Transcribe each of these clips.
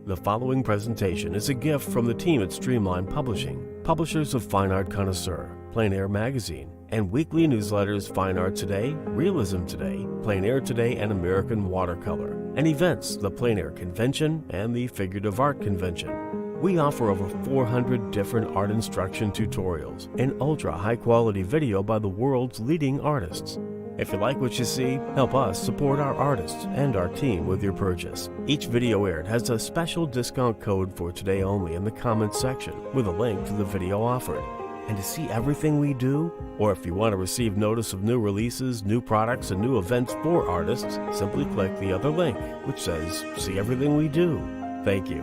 The following presentation is a gift from the team at Streamline Publishing, publishers of Fine Art Connoisseur, Plein Air Magazine, and weekly newsletters Fine Art Today, Realism Today, Plein Air Today, and American Watercolor, and events, the Plein Air Convention and the Figurative Art Convention. We offer over 400 different art instruction tutorials and ultra high-quality video by the world's leading artists. If you like what you see, help us support our artists and our team with your purchase. Each video aired has a special discount code for today only in the comments section with a link to the video offered. And to see everything we do, or if you want to receive notice of new releases, new products, and new events for artists, simply click the other link, which says, "See everything we do." Thank you.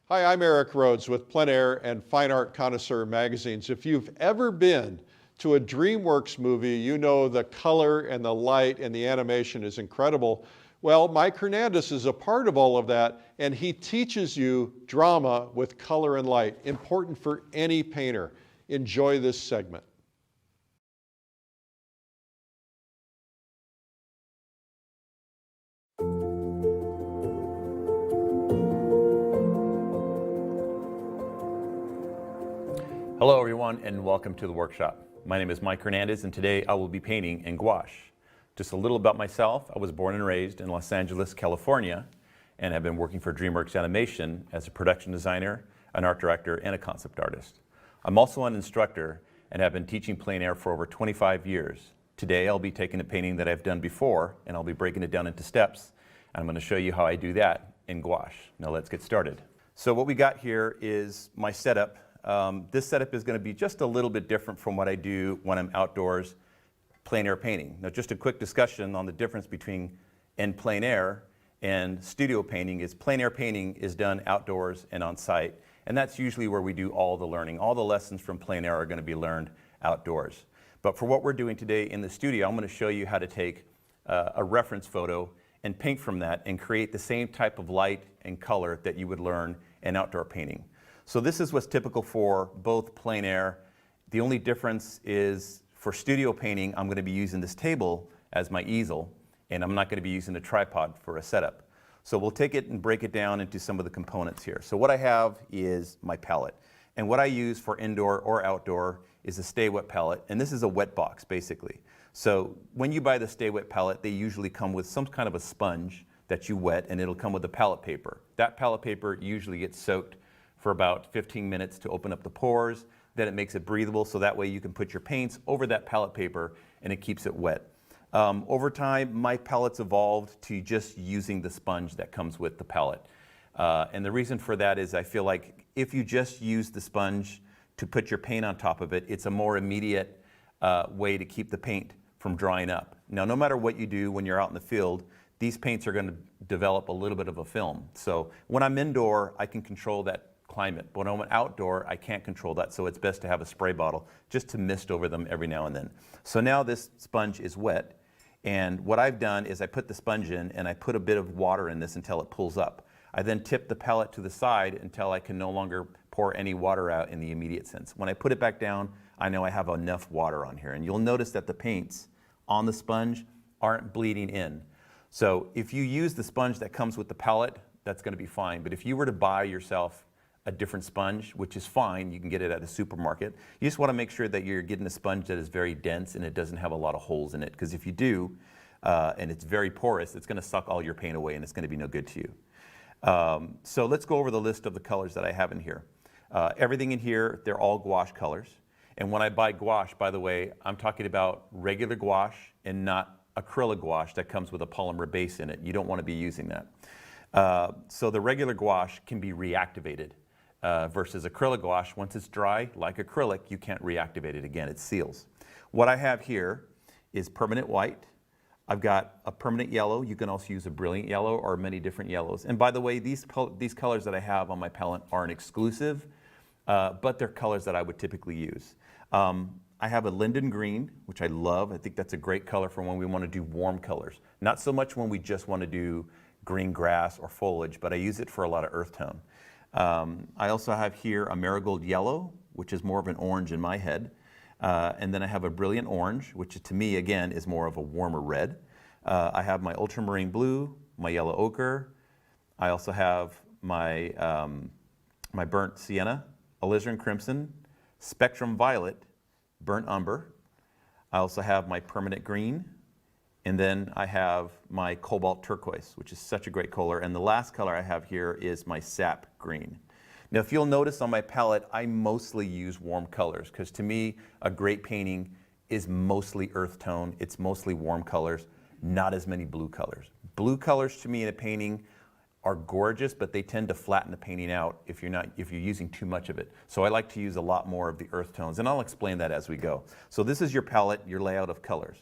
Hi, I'm Eric Rhodes with Plein Air and Fine Art Connoisseur magazines. If you've ever been to a DreamWorks movie, you know the color and the light and the animation is incredible. Well, Mike Hernandez is a part of all of that, and he teaches you drama with color and light, important for any painter. Enjoy this segment. Hello everyone and welcome to the workshop. My name is Mike Hernandez and today I will be painting in gouache. Just a little about myself. I was born and raised in Los Angeles, California, and have been working for DreamWorks Animation as a production designer, an art director, and a concept artist. I'm also an instructor and have been teaching plein air for over 25 years. Today I'll be taking a painting that I've done before and I'll be breaking it down into steps. I'm going to show you how I do that in gouache. Now let's get started. So what we got here is my setup. This setup is going to be just a little bit different from what I do when I'm outdoors plein air painting. Now just a quick discussion on the difference between plein air and studio painting is plein air painting is done outdoors and on site, and that's usually where we do all the learning. All the lessons from plein air are going to be learned outdoors. But for what we're doing today in the studio, I'm going to show you how to take a reference photo and paint from that and create the same type of light and color that you would learn in outdoor painting. So this is what's typical for both plein air. The only difference is for studio painting, I'm going to be using this table as my easel, and I'm not going to be using a tripod for a setup. So we'll take it and break it down into some of the components here. So what I have is my palette. And what I use for indoor or outdoor is a Stay Wet palette, and this is a wet box basically. So when you buy the Stay Wet palette, they usually come with some kind of a sponge that you wet, and it'll come with a palette paper. That palette paper usually gets soaked for about 15 minutes to open up the pores. Then it makes it breathable, so that way you can put your paints over that palette paper and it keeps it wet. Over time, my palettes evolved to just using the sponge that comes with the palette. And the reason for that is I feel like if you just use the sponge to put your paint on top of it, it's a more immediate way to keep the paint from drying up. Now, no matter what you do when you're out in the field, these paints are going to develop a little bit of a film. So when I'm indoor, I can control that climate. But when I'm outdoor, I can't control that, so it's best to have a spray bottle just to mist over them every now and then. So now this sponge is wet, and what I've done is I put the sponge in and I put a bit of water in this until it pulls up. I then tip the palette to the side until I can no longer pour any water out in the immediate sense. When I put it back down, I know I have enough water on here, and you'll notice that the paints on the sponge aren't bleeding in. So if you use the sponge that comes with the palette, that's going to be fine. But if you were to buy yourself a different sponge, which is fine, you can get it at a supermarket. You just want to make sure that you're getting a sponge that is very dense and it doesn't have a lot of holes in it, because if you do, and it's very porous, it's going to suck all your paint away and it's going to be no good to you. So let's go over the list of the colors that I have in here. Everything in here, they're all gouache colors. And when I buy gouache, by the way, I'm talking about regular gouache and not acrylic gouache that comes with a polymer base in it. You don't want to be using that. So the regular gouache can be reactivated. Versus acrylic gouache, once it's dry, like acrylic, you can't reactivate it again, it seals. What I have here is permanent white. I've got a permanent yellow. You can also use a brilliant yellow or many different yellows. And by the way, these colors that I have on my palette aren't exclusive, but they're colors that I would typically use. I have a linden green, which I love. I think that's a great color for when we want to do warm colors. Not so much when we just want to do green grass or foliage, but I use it for a lot of earth tone. I also have here a marigold yellow, which is more of an orange in my head. And then I have a brilliant orange, which to me, again, is more of a warmer red. I have my ultramarine blue, my yellow ochre. I also have my, my burnt sienna, alizarin crimson, spectrum violet, burnt umber. I also have my permanent green, and then I have my cobalt turquoise, which is such a great color. And the last color I have here is my sap green. Now, if you'll notice on my palette, I mostly use warm colors, because to me, a great painting is mostly earth tone. It's mostly warm colors, not as many blue colors. Blue colors to me in a painting are gorgeous, but they tend to flatten the painting out if you're using too much of it. So I like to use a lot more of the earth tones, and I'll explain that as we go. So this is your palette, your layout of colors.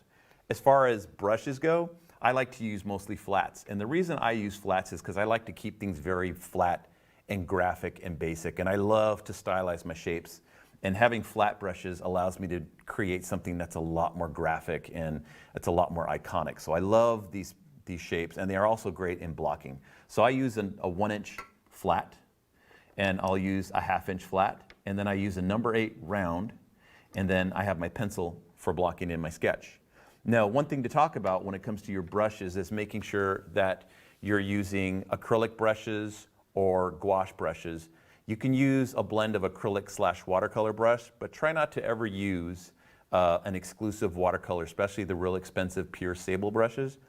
As far as brushes go, I like to use mostly flats. And the reason I use flats is because I like to keep things very flat and graphic and basic, and I love to stylize my shapes. And having flat brushes allows me to create something that's a lot more graphic and it's a lot more iconic. So I love these shapes, and they are also great in blocking. So I use a 1-inch flat, and I'll use a 1/2-inch flat, and then I use a number 8 round, and then I have my pencil for blocking in my sketch. Now, one thing to talk about when it comes to your brushes is making sure that you're using acrylic brushes or gouache brushes. You can use a blend of acrylic/watercolor brush, but try not to ever use an exclusive watercolor, especially the real expensive pure sable brushes.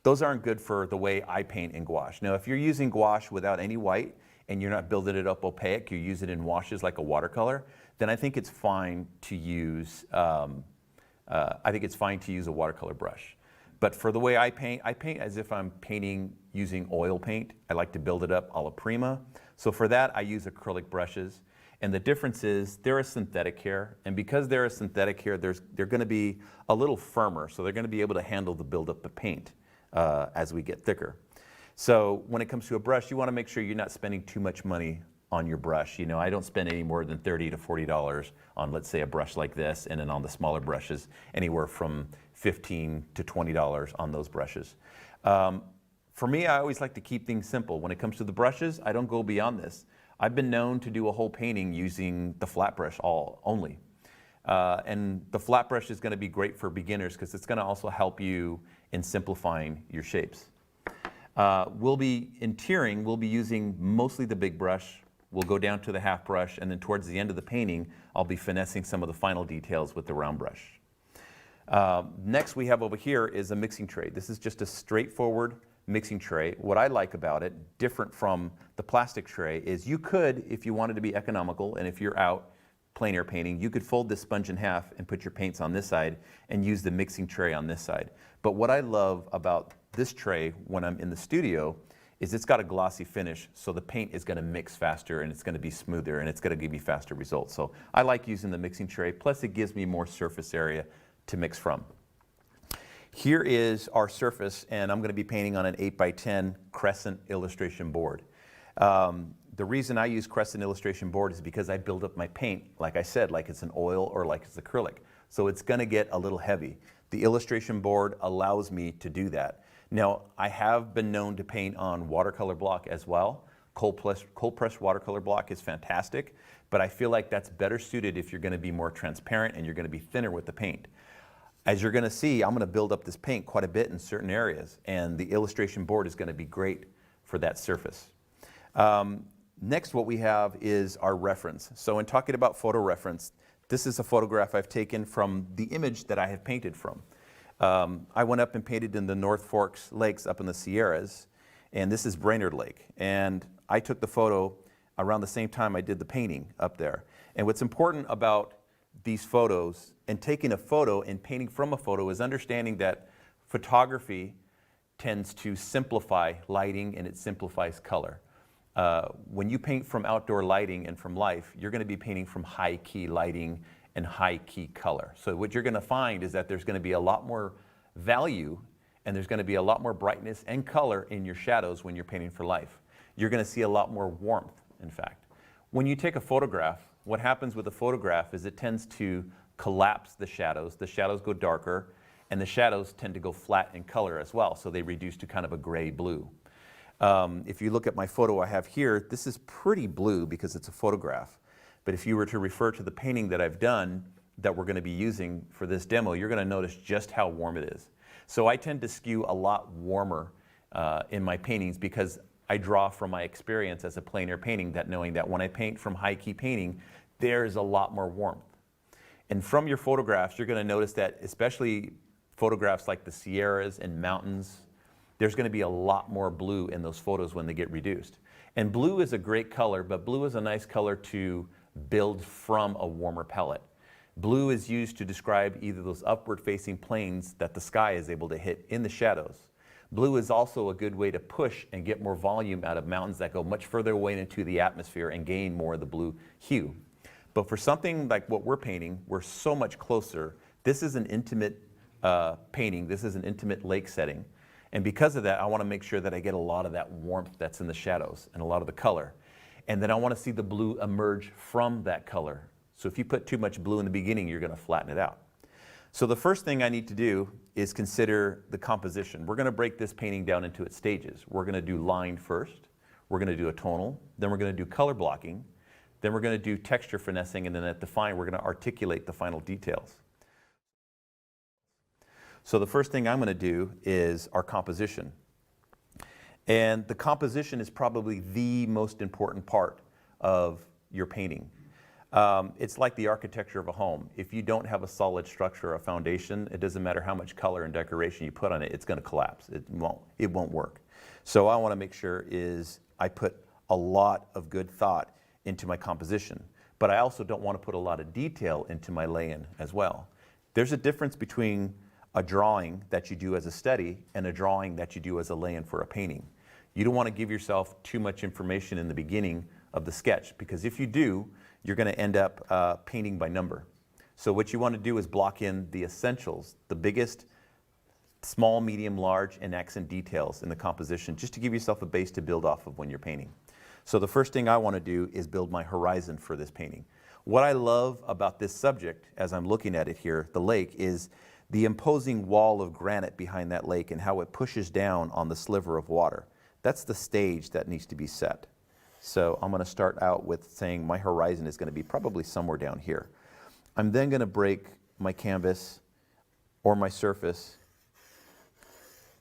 Those aren't good for the way I paint in gouache. Now, if you're using gouache without any white and you're not building it up opaque, you use it in washes like a watercolor, then I think it's fine to use a watercolor brush. But for the way I paint as if I'm painting using oil paint. I like to build it up a la prima. So for that, I use acrylic brushes. And the difference is they're a synthetic hair. And because they're a synthetic hair, they're going to be a little firmer. So they're going to be able to handle the buildup of paint as we get thicker. So when it comes to a brush, you want to make sure you're not spending too much money on your brush. You know, I don't spend any more than $30 to $40 on, let's say, a brush like this, and then on the smaller brushes, anywhere from $15 to $20 on those brushes. For me, I always like to keep things simple. When it comes to the brushes, I don't go beyond this. I've been known to do a whole painting using the flat brush only. And the flat brush is going to be great for beginners because it's going to also help you in simplifying your shapes. We'll be using mostly the big brush. We'll go down to the half brush, and then towards the end of the painting, I'll be finessing some of the final details with the round brush. Next we have over here is a mixing tray. This is just a straightforward mixing tray. What I like about it, different from the plastic tray, is you could, if you wanted to be economical, and if you're out plein air painting, you could fold this sponge in half and put your paints on this side and use the mixing tray on this side. But what I love about this tray when I'm in the studio is it's got a glossy finish, so the paint is going to mix faster and it's going to be smoother and it's going to give me faster results. So I like using the mixing tray, plus it gives me more surface area to mix from. Here is our surface, and I'm going to be painting on an 8x10 crescent illustration board. The reason I use crescent illustration board is because I build up my paint, like I said, like it's an oil or like it's acrylic. So it's going to get a little heavy. The illustration board allows me to do that. Now, I have been known to paint on watercolor block as well. Cold press watercolor block is fantastic, but I feel like that's better suited if you're going to be more transparent and you're going to be thinner with the paint. As you're going to see, I'm going to build up this paint quite a bit in certain areas, and the illustration board is going to be great for that surface. Next, what we have is our reference. So in talking about photo reference, this is a photograph I've taken from the image that I have painted from. I went up and painted in the North Forks Lakes up in the Sierras, and this is Brainerd Lake. And I took the photo around the same time I did the painting up there. And what's important about these photos and taking a photo and painting from a photo is understanding that photography tends to simplify lighting and it simplifies color. When you paint from outdoor lighting and from life, you're going to be painting from high key lighting and high key color. So what you're going to find is that there's going to be a lot more value and there's going to be a lot more brightness and color in your shadows when you're painting for life. You're going to see a lot more warmth, in fact. When you take a photograph, what happens with a photograph is it tends to collapse the shadows. The shadows go darker, and the shadows tend to go flat in color as well, so they reduce to kind of a gray blue. If you look at my photo I have here, this is pretty blue because it's a photograph. But if you were to refer to the painting that I've done that we're going to be using for this demo, you're going to notice just how warm it is. So I tend to skew a lot warmer in my paintings, because I draw from my experience as a plein air painting, that knowing that when I paint from high key painting, there's a lot more warmth. And from your photographs, you're going to notice that, especially photographs like the Sierras and mountains, there's going to be a lot more blue in those photos when they get reduced. And blue is a great color, but blue is a nice color to build from a warmer palette. Blue is used to describe either those upward facing planes that the sky is able to hit in the shadows. Blue is also a good way to push and get more volume out of mountains that go much further away into the atmosphere and gain more of the blue hue. But for something like what we're painting, we're so much closer. This is an intimate painting. This is an intimate lake setting. And because of that, I want to make sure that I get a lot of that warmth that's in the shadows and a lot of the color. And then I want to see the blue emerge from that color. So if you put too much blue in the beginning, you're going to flatten it out. So the first thing I need to do is consider the composition. We're going to break this painting down into its stages. We're going to do line first. We're going to do a tonal. Then we're going to do color blocking. Then we're going to do texture finessing, and then at the fine, we're going to articulate the final details. So the first thing I'm going to do is our composition. And the composition is probably the most important part of your painting. It's like the architecture of a home. If you don't have a solid structure, a foundation, it doesn't matter how much color and decoration you put on it, it's going to collapse. It won't work. So I want to make sure is I put a lot of good thought into my composition, but I also don't want to put a lot of detail into my lay-in as well. There's a difference between a drawing that you do as a study and a drawing that you do as a lay-in for a painting. You don't want to give yourself too much information in the beginning of the sketch, because if you do, you're going to end up painting by number. So what you want to do is block in the essentials, the biggest, small, medium, large, and accent details in the composition, just to give yourself a base to build off of when you're painting. So the first thing I want to do is build my horizon for this painting. What I love about this subject, as I'm looking at it here, the lake, is the imposing wall of granite behind that lake and how it pushes down on the sliver of water. That's the stage that needs to be set. So I'm going to start out with saying my horizon is going to be probably somewhere down here. I'm then going to break my canvas or my surface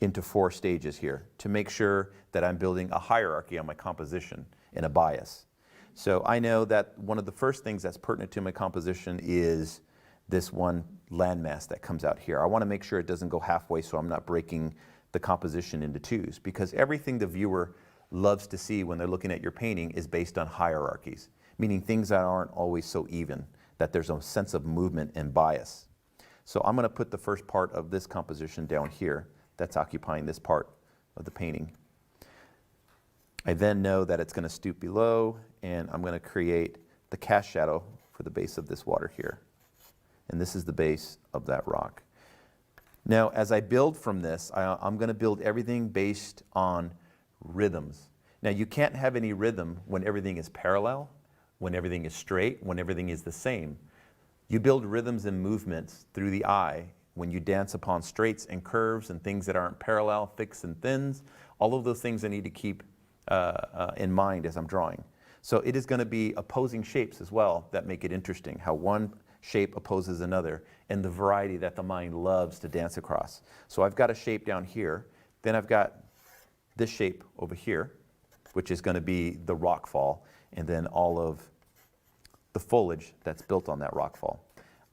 into 4 stages here to make sure that I'm building a hierarchy on my composition and a bias. So I know that one of the first things that's pertinent to my composition is this one landmass that comes out here. I want to make sure it doesn't go halfway, so I'm not breaking the composition into 2s, because everything the viewer loves to see when they're looking at your painting is based on hierarchies, meaning things that aren't always so even, that there's a sense of movement and bias. So I'm going to put the first part of this composition down here that's occupying this part of the painting. I then know that it's going to stoop below, and I'm going to create the cast shadow for the base of this water here. And this is the base of that rock. Now, as I build from this, I'm going to build everything based on rhythms. Now, you can't have any rhythm when everything is parallel, when everything is straight, when everything is the same. You build rhythms and movements through the eye when you dance upon straights and curves and things that aren't parallel, thicks and thins. All of those things I need to keep in mind as I'm drawing. So it is going to be opposing shapes as well that make it interesting, how one shape opposes another, and the variety that the mind loves to dance across. So I've got a shape down here, then I've got this shape over here, which is going to be the rock fall, and then all of the foliage that's built on that rock fall.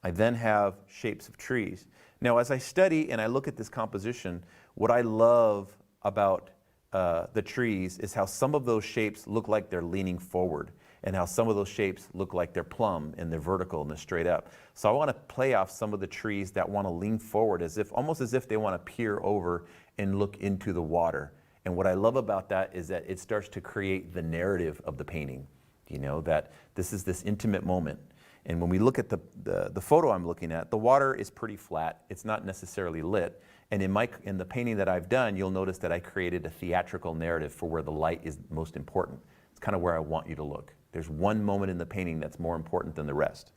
I then have shapes of trees. Now, as I study and I look at this composition, what I love about the trees is how some of those shapes look like they're leaning forward, and how some of those shapes look like they're plumb and they're vertical and they're straight up. So I want to play off some of the trees that want to lean forward, as if, almost as if they want to peer over and look into the water. And what I love about that is that it starts to create the narrative of the painting. You know, that this is this intimate moment. And when we look at the photo I'm looking at, the water is pretty flat. It's not necessarily lit. And in the painting that I've done, you'll notice that I created a theatrical narrative for where the light is most important. It's kind of where I want you to look. There's one moment in the painting that's more important than the rest.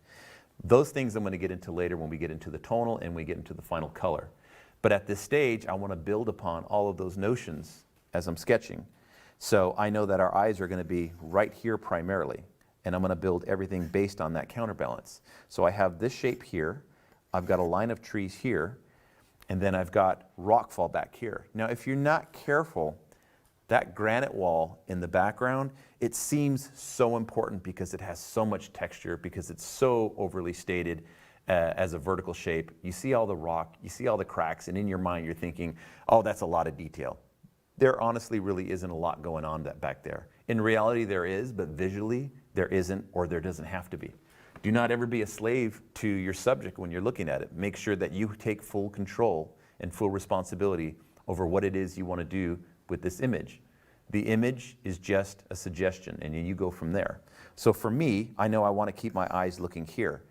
Those things I'm going to get into later when we get into the tonal and we get into the final color. But at this stage, I want to build upon all of those notions as I'm sketching. So I know that our eyes are going to be right here primarily, and I'm going to build everything based on that counterbalance. So I have this shape here, I've got a line of trees here, And then I've got rockfall back here. Now, if you're not careful, that granite wall in the background, it seems so important because it has so much texture, because it's so overly stated as a vertical shape. You see all the rock, you see all the cracks, and in your mind you're thinking, oh, that's a lot of detail. There honestly really isn't a lot going on back there. In reality there is, but visually there isn't, or there doesn't have to be. Do not ever be a slave to your subject when you're looking at it. Make sure that you take full control and full responsibility over what it is you want to do with this image. The image is just a suggestion, and you go from there. So for me, I know I want to keep my eyes looking here,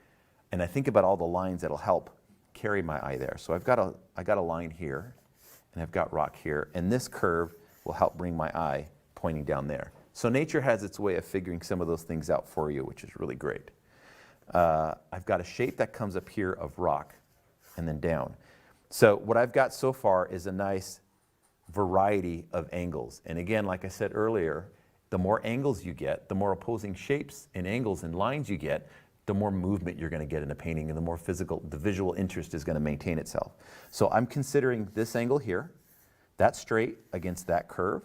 and I think about all the lines that'll help carry my eye there. So I got a line here, and I've got rock here, and this curve will help bring my eye pointing down there. So nature has its way of figuring some of those things out for you, which is really great. I've got a shape that comes up here of rock and then down. So what I've got so far is a nice variety of angles. And again, like I said earlier, the more angles you get, the more opposing shapes and angles and lines you get, the more movement you're going to get in a painting, and the more the visual interest is going to maintain itself. So I'm considering this angle here, that straight against that curve,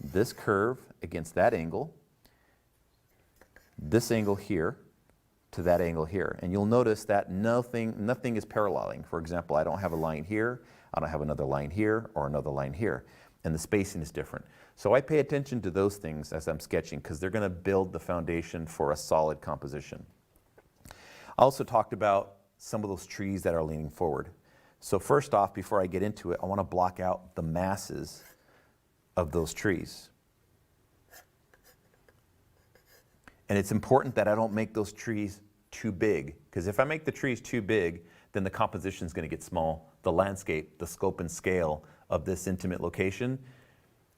this curve against that angle, this angle here to that angle here. And you'll notice that nothing is paralleling. For example, I don't have a line here, I don't have another line here, or another line here. And the spacing is different. So I pay attention to those things as I'm sketching, because they're going to build the foundation for a solid composition. I also talked about some of those trees that are leaning forward. So first off, before I get into it, I want to block out the masses of those trees. And it's important that I don't make those trees too big, because if I make the trees too big, then the composition is going to get small. The landscape, the scope and scale of this intimate location,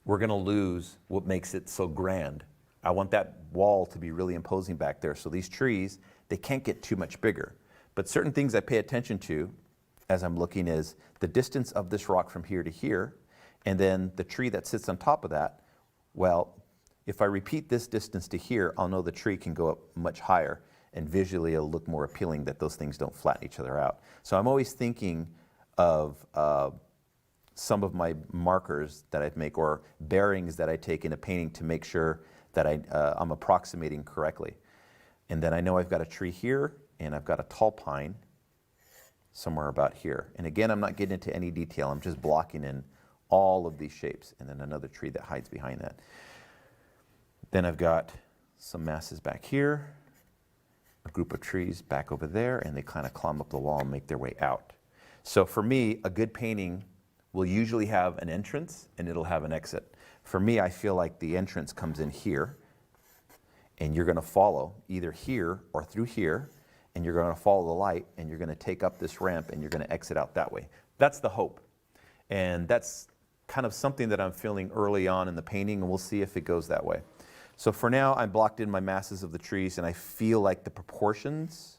we're going to lose what makes it so grand. I want that wall to be really imposing back there. So these trees, they can't get too much bigger. But certain things I pay attention to as I'm looking is the distance of this rock from here to here, and then the tree that sits on top of that. Well, if I repeat this distance to here, I'll know the tree can go up much higher, and visually it'll look more appealing that those things don't flatten each other out. So I'm always thinking of some of my markers that I make, or bearings that I take in a painting, to make sure that I'm approximating correctly. And then I know I've got a tree here, and I've got a tall pine somewhere about here. And again, I'm not getting into any detail, I'm just blocking in all of these shapes, and then another tree that hides behind that. Then I've got some masses back here, a group of trees back over there, and they kind of climb up the wall and make their way out. So for me, a good painting will usually have an entrance and it'll have an exit. For me, I feel like the entrance comes in here, and you're going to follow either here or through here, and you're going to follow the light, and you're going to take up this ramp, and you're going to exit out that way. That's the hope. And that's kind of something that I'm feeling early on in the painting, and we'll see if it goes that way. So for now, I blocked in my masses of the trees, and I feel like the proportions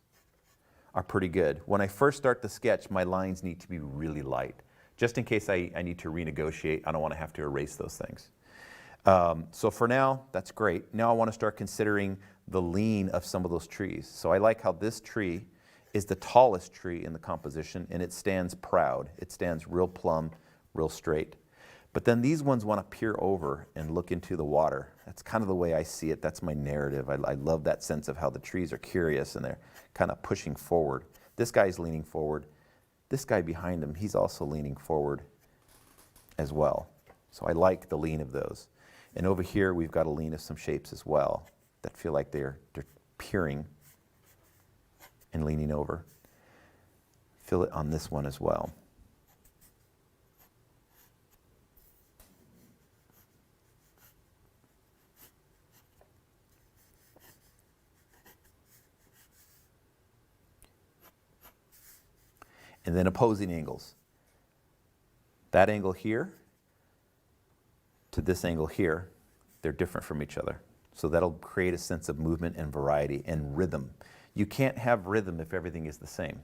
are pretty good. When I first start the sketch, my lines need to be really light, just in case I need to renegotiate. I don't want to have to erase those things. So for now, that's great. Now I want to start considering the lean of some of those trees. So I like how this tree is the tallest tree in the composition, and it stands proud. It stands real plumb, real straight. But then these ones want to peer over and look into the water. That's kind of the way I see it. That's my narrative. I love that sense of how the trees are curious and they're kind of pushing forward. This guy's leaning forward. This guy behind him, he's also leaning forward as well. So I like the lean of those. And over here, we've got a lean of some shapes as well that feel like they're peering and leaning over. Feel it on this one as well. And then opposing angles. That angle here to this angle here, they're different from each other. So that'll create a sense of movement and variety and rhythm. You can't have rhythm if everything is the same.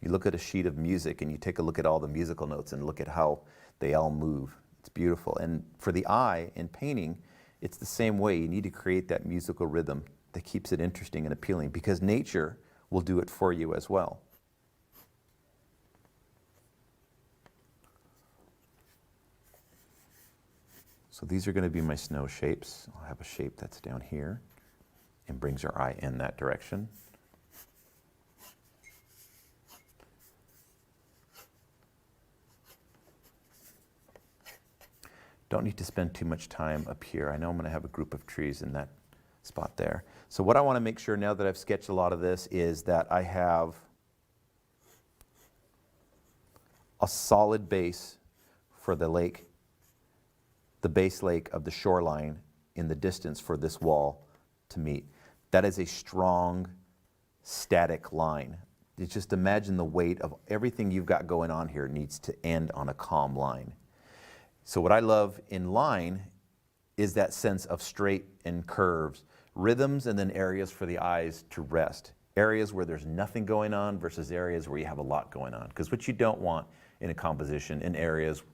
You look at a sheet of music and you take a look at all the musical notes and look at how they all move. It's beautiful. And for the eye in painting, it's the same way. You need to create that musical rhythm that keeps it interesting and appealing, because nature will do it for you as well. So these are going to be my snow shapes. I'll have a shape that's down here and brings our eye in that direction. Don't need to spend too much time up here. I know I'm going to have a group of trees in that spot there. So what I want to make sure now that I've sketched a lot of this is that I have a solid base for the lake, the base lake of the shoreline in the distance for this wall to meet. That is a strong, static line. You just imagine the weight of everything you've got going on here needs to end on a calm line. So what I love in line is that sense of straight and curves, rhythms, and then areas for the eyes to rest. Areas where there's nothing going on versus areas where you have a lot going on. Because what you don't want in a composition in areas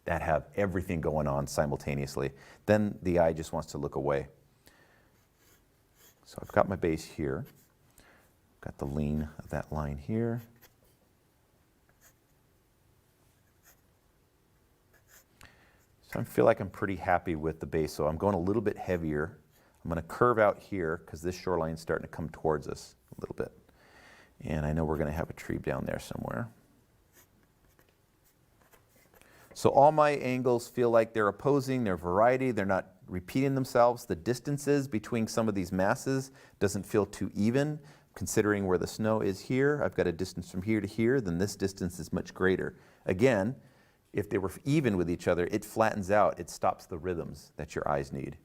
that have everything going on simultaneously, then the eye just wants to look away. So I've got my base here. Got the lean of that line here. So I feel like I'm pretty happy with the base, so I'm going a little bit heavier. I'm going to curve out here because this shoreline is starting to come towards us a little bit. And I know we're going to have a tree down there somewhere. So all my angles feel like they're opposing, they're variety, they're not repeating themselves. The distances between some of these masses doesn't feel too even. Considering where the snow is here, I've got a distance from here to here, then this distance is much greater. Again, if they were even with each other, it flattens out, it stops the rhythms that your eyes need.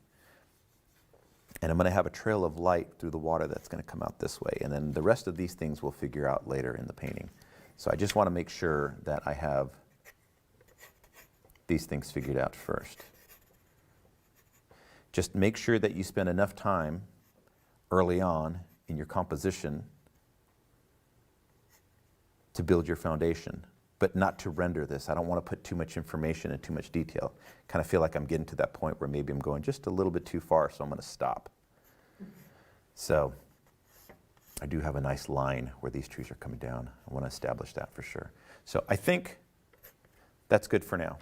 And I'm going to have a trail of light through the water that's going to come out this way. And then the rest of these things we'll figure out later in the painting. So I just want to make sure that I have these things figured out first. Just make sure that you spend enough time early on in your composition to build your foundation, but not to render this. I don't want to put too much information and too much detail. Kind of feel like I'm getting to that point where maybe I'm going just a little bit too far, so I'm going to stop. So I do have a nice line where these trees are coming down. I want to establish that for sure. So I think that's good for now.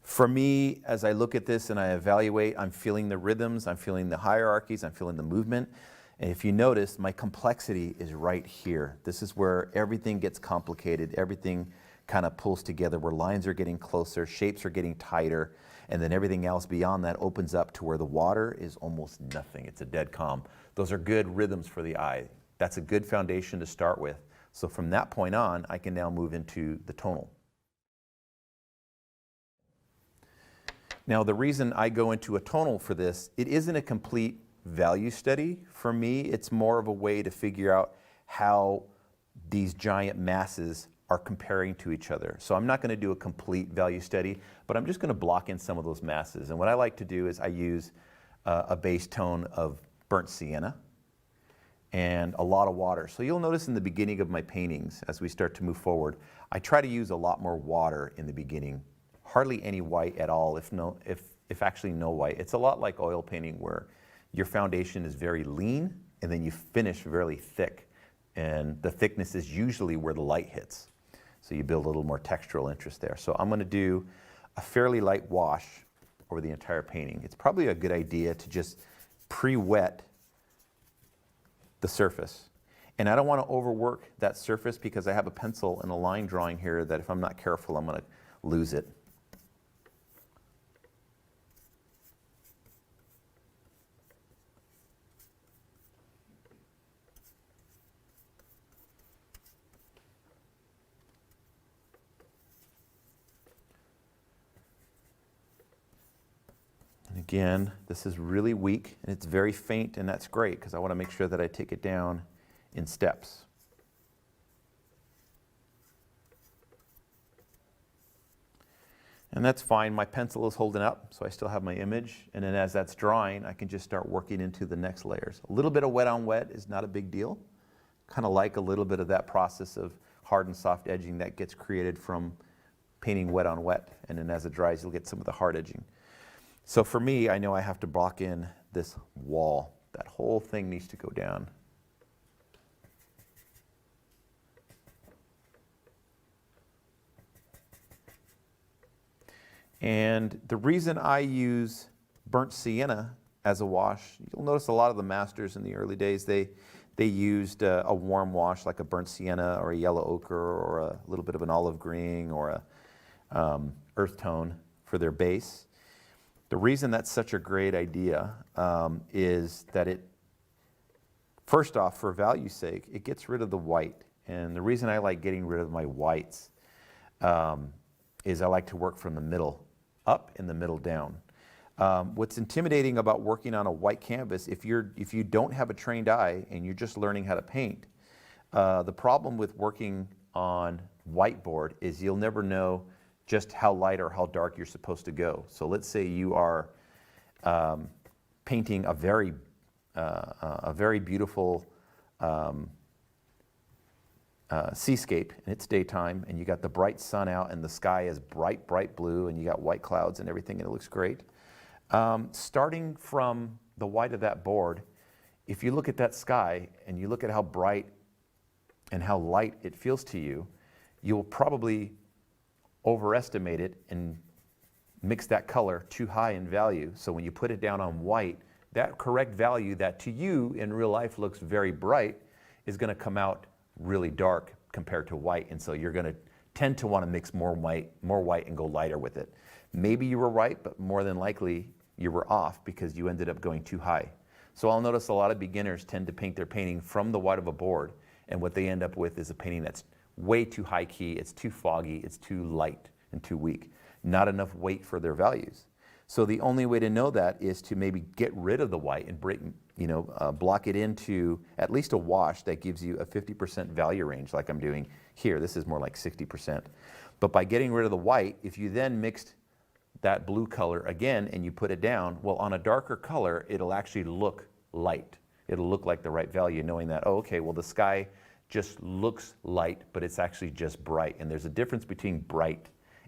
For me, as I look at this and I evaluate, I'm feeling the rhythms, I'm feeling the hierarchies, I'm feeling the movement. And if you notice, my complexity is right here. This is where everything gets complicated, everything kind of pulls together, where lines are getting closer, shapes are getting tighter, and then everything else beyond that opens up to where the water is almost nothing. It's a dead calm. Those are good rhythms for the eye. That's a good foundation to start with. So from that point on, I can now move into the tonal. Now, the reason I go into a tonal for this, it isn't a complete value study for me. It's more of a way to figure out how these giant masses are comparing to each other. So I'm not going to do a complete value study, but I'm just going to block in some of those masses. And what I like to do is I use a base tone of burnt sienna and a lot of water. So you'll notice in the beginning of my paintings, as we start to move forward, I try to use a lot more water in the beginning. Hardly any white at all, if actually no white. It's a lot like oil painting where your foundation is very lean and then you finish very thick. And the thickness is usually where the light hits. So you build a little more textural interest there. So I'm going to do a fairly light wash over the entire painting. It's probably a good idea to just pre-wet the surface. And I don't want to overwork that surface because I have a pencil and a line drawing here that if I'm not careful, I'm going to lose it. Again, this is really weak and it's very faint, and that's great because I want to make sure that I take it down in steps. And that's fine. My pencil is holding up, so I still have my image. And then as that's drying, I can just start working into the next layers. A little bit of wet on wet is not a big deal. Kind of like a little bit of that process of hard and soft edging that gets created from painting wet on wet. And then as it dries, you'll get some of the hard edging. So for me, I know I have to block in this wall. That whole thing needs to go down. And the reason I use burnt sienna as a wash, you'll notice a lot of the masters in the early days, they used a warm wash like a burnt sienna or a yellow ochre or a little bit of an olive green or a earth tone for their base. The reason that's such a great idea is that it, first off, for value's sake, it gets rid of the white. And the reason I like getting rid of my whites is I like to work from the middle up and the middle down. What's intimidating about working on a white canvas, if you don't have a trained eye and you're just learning how to paint, the problem with working on whiteboard is you'll never know just how light or how dark you're supposed to go. So let's say you are painting a very beautiful seascape, and it's daytime, and you got the bright sun out, and the sky is bright, bright blue, and you got white clouds and everything, and it looks great. Starting from the white of that board, if you look at that sky and you look at how bright and how light it feels to you, you'll probably overestimate it and mix that color too high in value. So when you put it down on white, that correct value that to you in real life looks very bright is going to come out really dark compared to white, and so you're going to tend to want to mix more white and go lighter with it. Maybe you were right, but more than likely you were off because you ended up going too high. So I'll notice a lot of beginners tend to paint their painting from the white of a board, and what they end up with is a painting that's way too high key, it's too foggy, it's too light and too weak. Not enough weight for their values. So the only way to know that is to maybe get rid of the white and block it into at least a wash that gives you a 50% value range like I'm doing here. This is more like 60%. But by getting rid of the white, if you then mixed that blue color again and you put it down, well, on a darker color, it'll actually look light. It'll look like the right value, knowing that, oh, okay, well, the sky just looks light, but it's actually just bright. And there's a difference between bright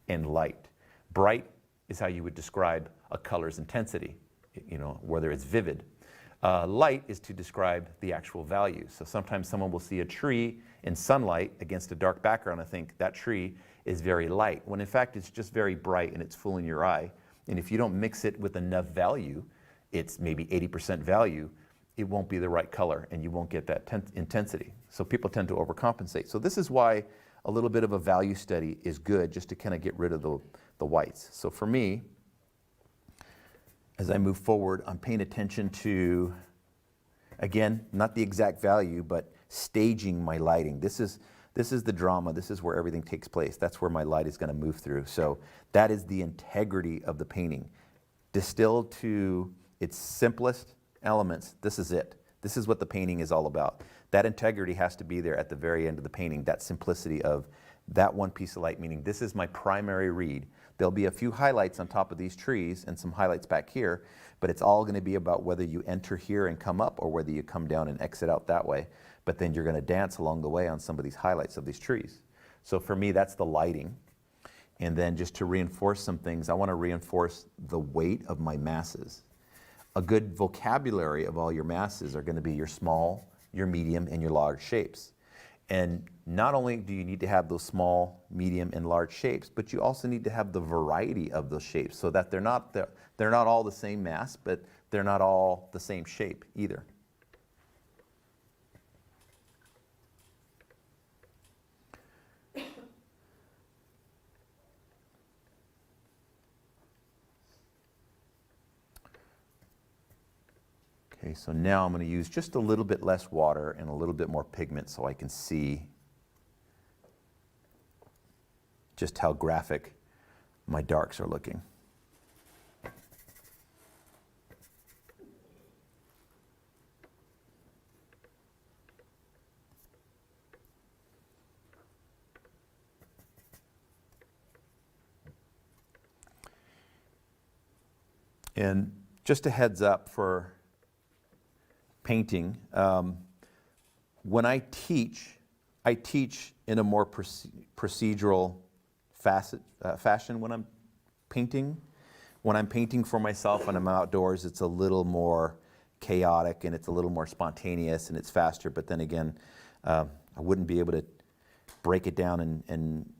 and light. Bright is how you would describe a color's intensity, whether it's vivid. Light is to describe the actual value. So sometimes someone will see a tree in sunlight against a dark background and think that tree is very light, when in fact it's just very bright and it's fooling your eye. And if you don't mix it with enough value, it's maybe 80% value, it won't be the right color and you won't get that intensity. So people tend to overcompensate. So this is why a little bit of a value study is good, just to kind of get rid of the whites. So for me, as I move forward, I'm paying attention to, again, not the exact value, but staging my lighting. This is the drama. This is where everything takes place. That's where my light is going to move through. So that is the integrity of the painting. Distilled to its simplest elements, this is it. This is what the painting is all about. That integrity has to be there at the very end of the painting, that simplicity of that one piece of light, meaning this is my primary read. There'll be a few highlights on top of these trees and some highlights back here, but it's all going to be about whether you enter here and come up or whether you come down and exit out that way. But then you're going to dance along the way on some of these highlights of these trees. So for me, that's the lighting. And then just to reinforce some things, I want to reinforce the weight of my masses. A good vocabulary of all your masses are going to be your small, your medium, and your large shapes. And not only do you need to have those small, medium, and large shapes, but you also need to have the variety of those shapes so that they're not all the same mass, but they're not all the same shape either. Okay, so now I'm going to use just a little bit less water and a little bit more pigment so I can see just how graphic my darks are looking. And just a heads up for painting, when I teach in a more procedural fashion when I'm painting. When I'm painting for myself when I'm outdoors, it's a little more chaotic and it's a little more spontaneous and it's faster, but then again, I wouldn't be able to break it down and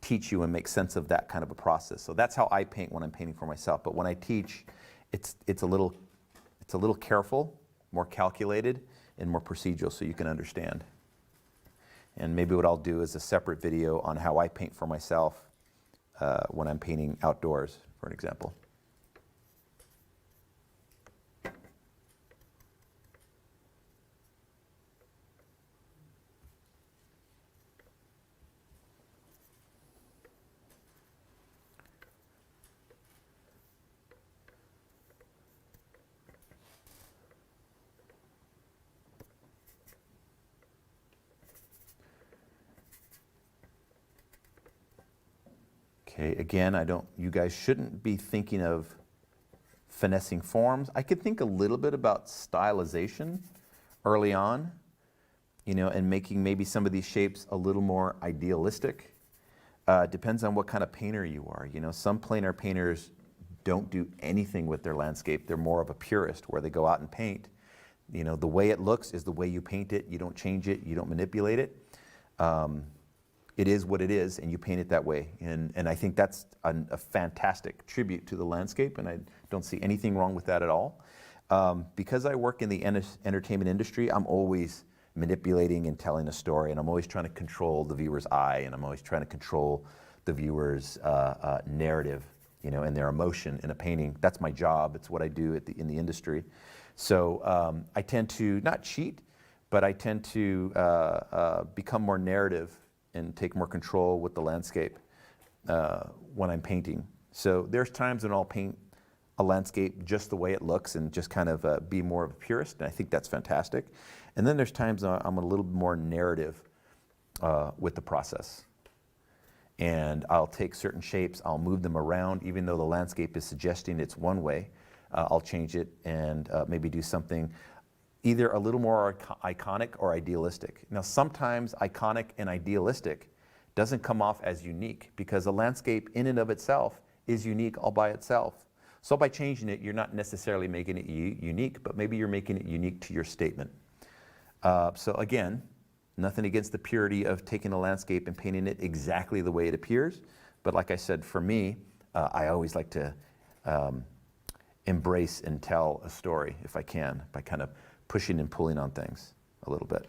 teach you and make sense of that kind of a process. So that's how I paint when I'm painting for myself. But when I teach, it's a little careful, more calculated, and more procedural so you can understand. And maybe what I'll do is a separate video on how I paint for myself when I'm painting outdoors, for an example. Okay, again, you guys shouldn't be thinking of finessing forms. I could think a little bit about stylization early on, and making maybe some of these shapes a little more idealistic. Depends on what kind of painter you are. Some plein air painters don't do anything with their landscape. They're more of a purist where they go out and paint. The way it looks is the way you paint it. You don't change it. You don't manipulate it. It is what it is, and you paint it that way. And I think that's a fantastic tribute to the landscape, and I don't see anything wrong with that at all. Because I work in the entertainment industry, I'm always manipulating and telling a story, and I'm always trying to control the viewer's eye, and I'm always trying to control the viewer's narrative, and their emotion in a painting. That's my job. It's what I do in the industry. So I tend to not cheat, but I tend to become more narrative and take more control with the landscape when I'm painting. So there's times when I'll paint a landscape just the way it looks and just kind of be more of a purist, and I think that's fantastic. And then there's times I'm a little more narrative with the process. And I'll take certain shapes, I'll move them around, even though the landscape is suggesting it's one way. I'll change it and maybe do something either a little more iconic or idealistic. Now, sometimes iconic and idealistic doesn't come off as unique because a landscape in and of itself is unique all by itself. So by changing it, you're not necessarily making it unique, but maybe you're making it unique to your statement. So again, nothing against the purity of taking a landscape and painting it exactly the way it appears. But like I said, for me, I always like to embrace and tell a story if I can, by kind of pushing and pulling on things a little bit.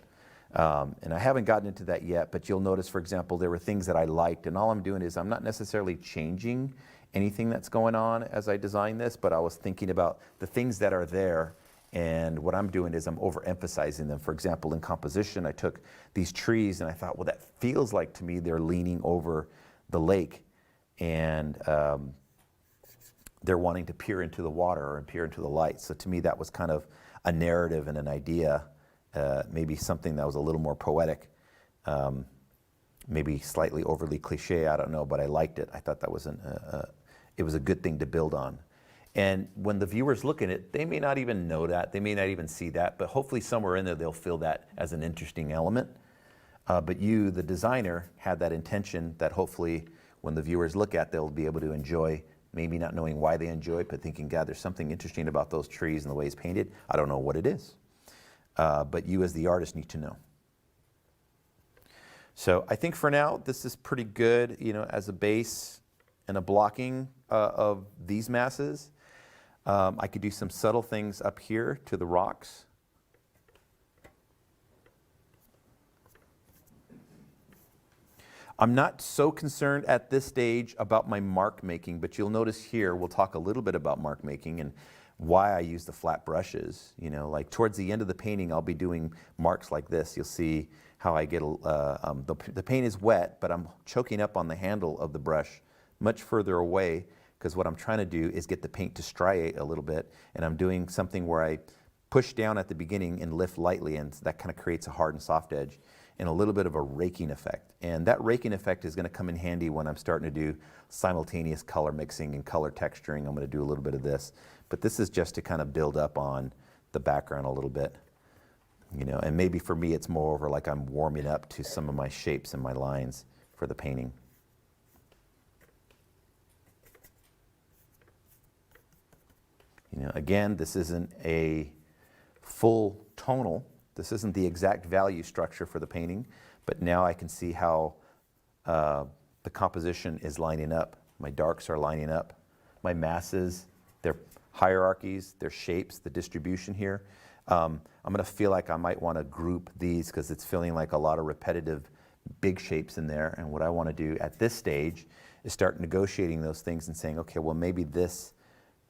And I haven't gotten into that yet, but you'll notice, for example, there were things that I liked, and all I'm doing is I'm not necessarily changing anything that's going on as I design this, but I was thinking about the things that are there, and what I'm doing is I'm overemphasizing them. For example, in composition, I took these trees and I thought, well, that feels like to me they're leaning over the lake, and they're wanting to peer into the water or peer into the light. So to me, that was kind of a narrative and an idea, maybe something that was a little more poetic, maybe slightly overly cliche, I don't know, but I liked it. I thought that was it was a good thing to build on. And when the viewers look at it, they may not even know that, they may not even see that, but hopefully somewhere in there they'll feel that as an interesting element. But you, the designer, had that intention that hopefully when the viewers look at, they'll be able to enjoy, maybe not knowing why they enjoy it, but thinking, God, there's something interesting about those trees and the way it's painted. I don't know what it is. But you as the artist need to know. So I think for now, this is pretty good, as a base and a blocking of these masses. I could do some subtle things up here to the rocks. I'm not so concerned at this stage about my mark making, but you'll notice here, we'll talk a little bit about mark making and why I use the flat brushes. Like towards the end of the painting, I'll be doing marks like this. You'll see how I get, the paint is wet, but I'm choking up on the handle of the brush much further away, because what I'm trying to do is get the paint to striate a little bit, and I'm doing something where I push down at the beginning and lift lightly, and that kind of creates a hard and soft edge and a little bit of a raking effect. And that raking effect is going to come in handy when I'm starting to do simultaneous color mixing and color texturing. I'm going to do a little bit of this, but this is just to kind of build up on the background a little bit, and maybe for me it's more over like I'm warming up to some of my shapes and my lines for the painting. Again, this isn't a full tonal. This isn't the exact value structure for the painting, but now I can see how the composition is lining up. My darks are lining up. My masses, their hierarchies, their shapes, the distribution here. I'm going to feel like I might want to group these because it's feeling like a lot of repetitive big shapes in there. And what I want to do at this stage is start negotiating those things and saying, okay, well, maybe this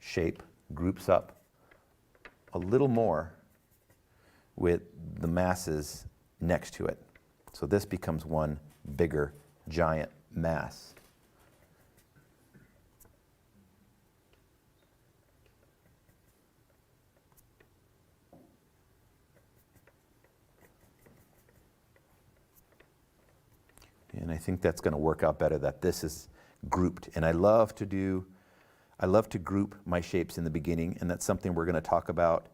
shape groups up a little more with the masses next to it. So this becomes one bigger, giant mass. And I think that's going to work out better that this is grouped. And I love to group my shapes in the beginning, and that's something we're going to talk about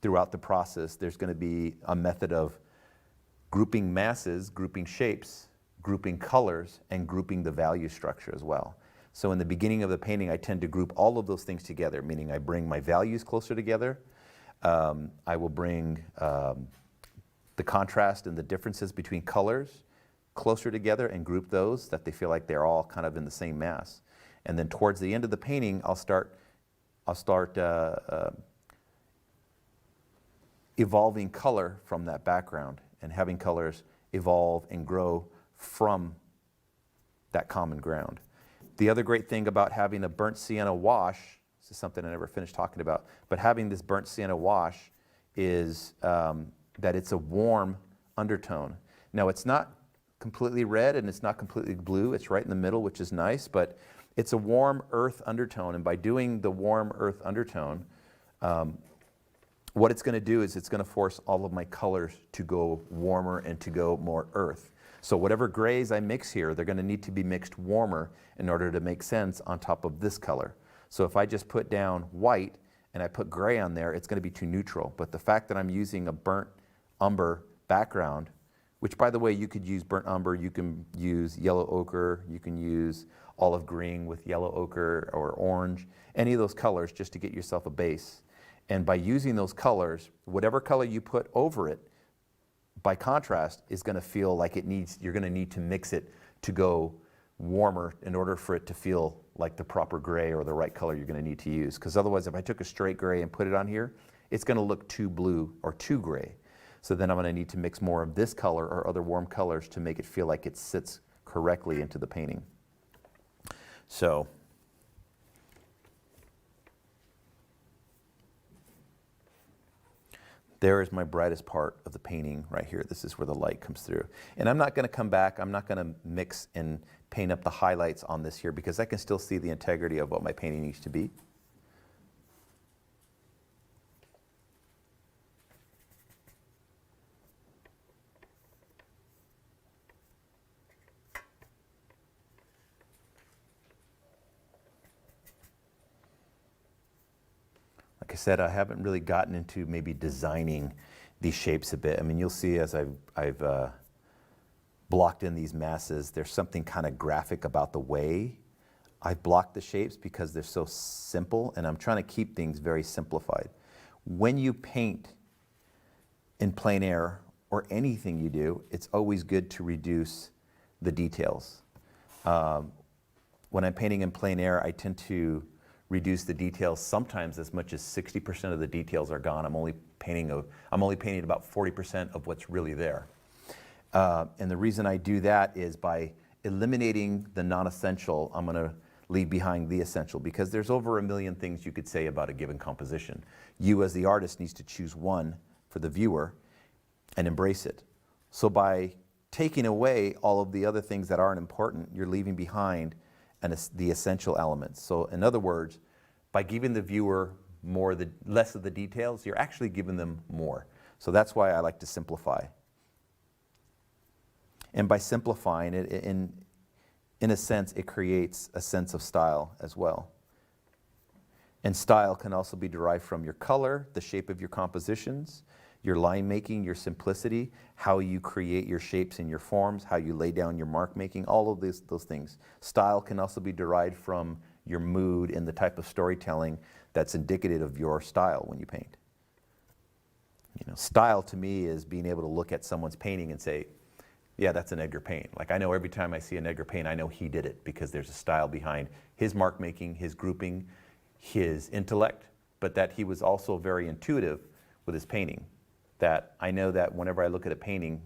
throughout the process. There's going to be a method of grouping masses, grouping shapes, grouping colors, and grouping the value structure as well. So in the beginning of the painting, I tend to group all of those things together, meaning I bring my values closer together. I will bring the contrast and the differences between colors closer together and group those that they feel like they're all kind of in the same mass. And then towards the end of the painting, I'll start evolving color from that background and having colors evolve and grow from that common ground. The other great thing about having a burnt sienna wash, this is something I never finished talking about, but having this burnt sienna wash is that it's a warm undertone. Now it's not completely red and it's not completely blue, it's right in the middle, which is nice, but it's a warm earth undertone, and by doing the warm earth undertone, what it's going to do is it's going to force all of my colors to go warmer and to go more earth. So whatever grays I mix here, they're going to need to be mixed warmer in order to make sense on top of this color. So if I just put down white and I put gray on there, it's going to be too neutral. But the fact that I'm using a burnt umber background, which by the way, you could use burnt umber, you can use yellow ochre, you can use olive green with yellow ochre or orange, any of those colors just to get yourself a base. And by using those colors, whatever color you put over it, by contrast, is going to feel like you're going to need to mix it to go warmer in order for it to feel like the proper gray or the right color you're going to need to use. Because otherwise, if I took a straight gray and put it on here, it's going to look too blue or too gray. So then I'm going to need to mix more of this color or other warm colors to make it feel like it sits correctly into the painting. So there is my brightest part of the painting right here. This is where the light comes through. And I'm not going to come back. I'm not going to mix and paint up the highlights on this here because I can still see the integrity of what my painting needs to be. Like I said, I haven't really gotten into maybe designing these shapes a bit. I mean, you'll see as I've blocked in these masses, there's something kind of graphic about the way I've blocked the shapes because they're so simple, and I'm trying to keep things very simplified. When you paint in plein air or anything you do, it's always good to reduce the details. When I'm painting in plein air, I tend to reduce the details. Sometimes as much as 60% of the details are gone. I'm only painting about 40% of what's really there. And the reason I do that is by eliminating the non-essential, I'm going to leave behind the essential, because there's over 1 million things you could say about a given composition. You as the artist needs to choose one for the viewer and embrace it. So by taking away all of the other things that aren't important, you're leaving behind the essential elements. So in other words, by giving the viewer less of the details, you're actually giving them more. So that's why I like to simplify. And by simplifying it, in a sense, it creates a sense of style as well. And style can also be derived from your color, the shape of your compositions, your line making, your simplicity, how you create your shapes and your forms, how you lay down your mark making, all of those things. Style can also be derived from your mood and the type of storytelling that's indicative of your style when you paint. You know, style to me is being able to look at someone's painting and say, yeah, that's an Edgar paint. Like I know every time I see an Edgar paint, I know he did it because there's a style behind his mark making, his grouping, his intellect, but that he was also very intuitive with his painting. That I know that whenever I look at a painting,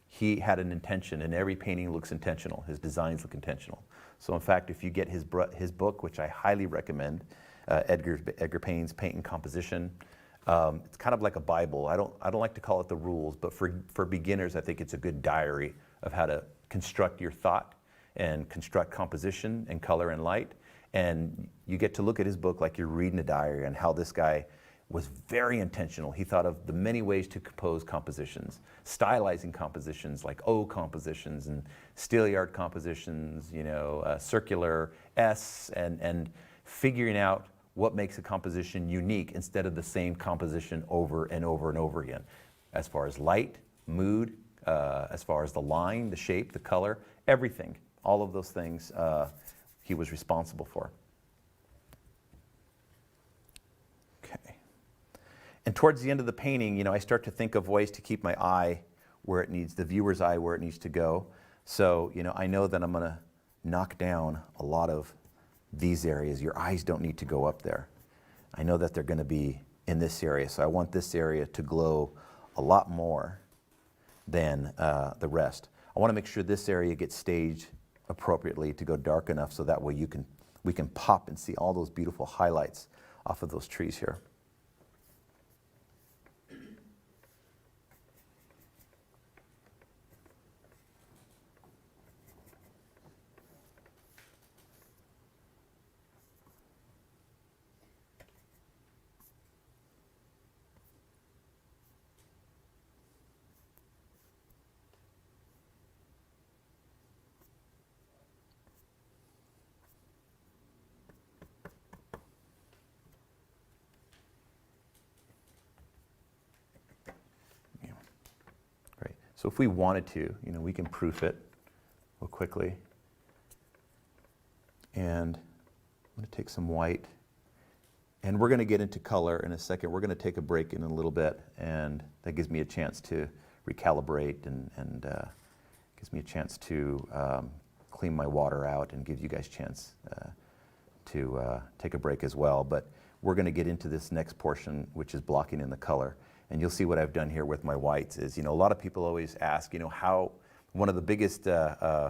he had an intention, and every painting looks intentional. His designs look intentional. So in fact, if you get his book, which I highly recommend, Edgar Payne's Paint and Composition, it's kind of like a Bible. I don't like to call it the rules, but for beginners, I think it's a good diary of how to construct your thought and construct composition and color and light. And you get to look at his book like you're reading a diary, and how this guy was very intentional. He thought of the many ways to compose compositions, stylizing compositions like O compositions and Steelyard compositions, circular S, and figuring out what makes a composition unique instead of the same composition over and over and over again. As far as light, mood, as far as the line, the shape, the color, everything, all of those things he was responsible for. Okay. And towards the end of the painting, I start to think of ways to keep my eye where it needs, the viewer's eye where it needs to go. So, I know that I'm going to knock down a lot of these areas. Your eyes don't need to go up there. I know that they're going to be in this area, so I want this area to glow a lot more than the rest. I want to make sure this area gets staged appropriately to go dark enough so that way we can pop and see all those beautiful highlights off of those trees here. So if we wanted to, we can proof it real quickly. And I'm going to take some white. And we're going to get into color in a second. We're going to take a break in a little bit, and that gives me a chance to recalibrate and gives me a chance to clean my water out and give you guys a chance to take a break as well. But we're going to get into this next portion, which is blocking in the color. And you'll see what I've done here with my whites is, a lot of people always ask, how, one of the biggest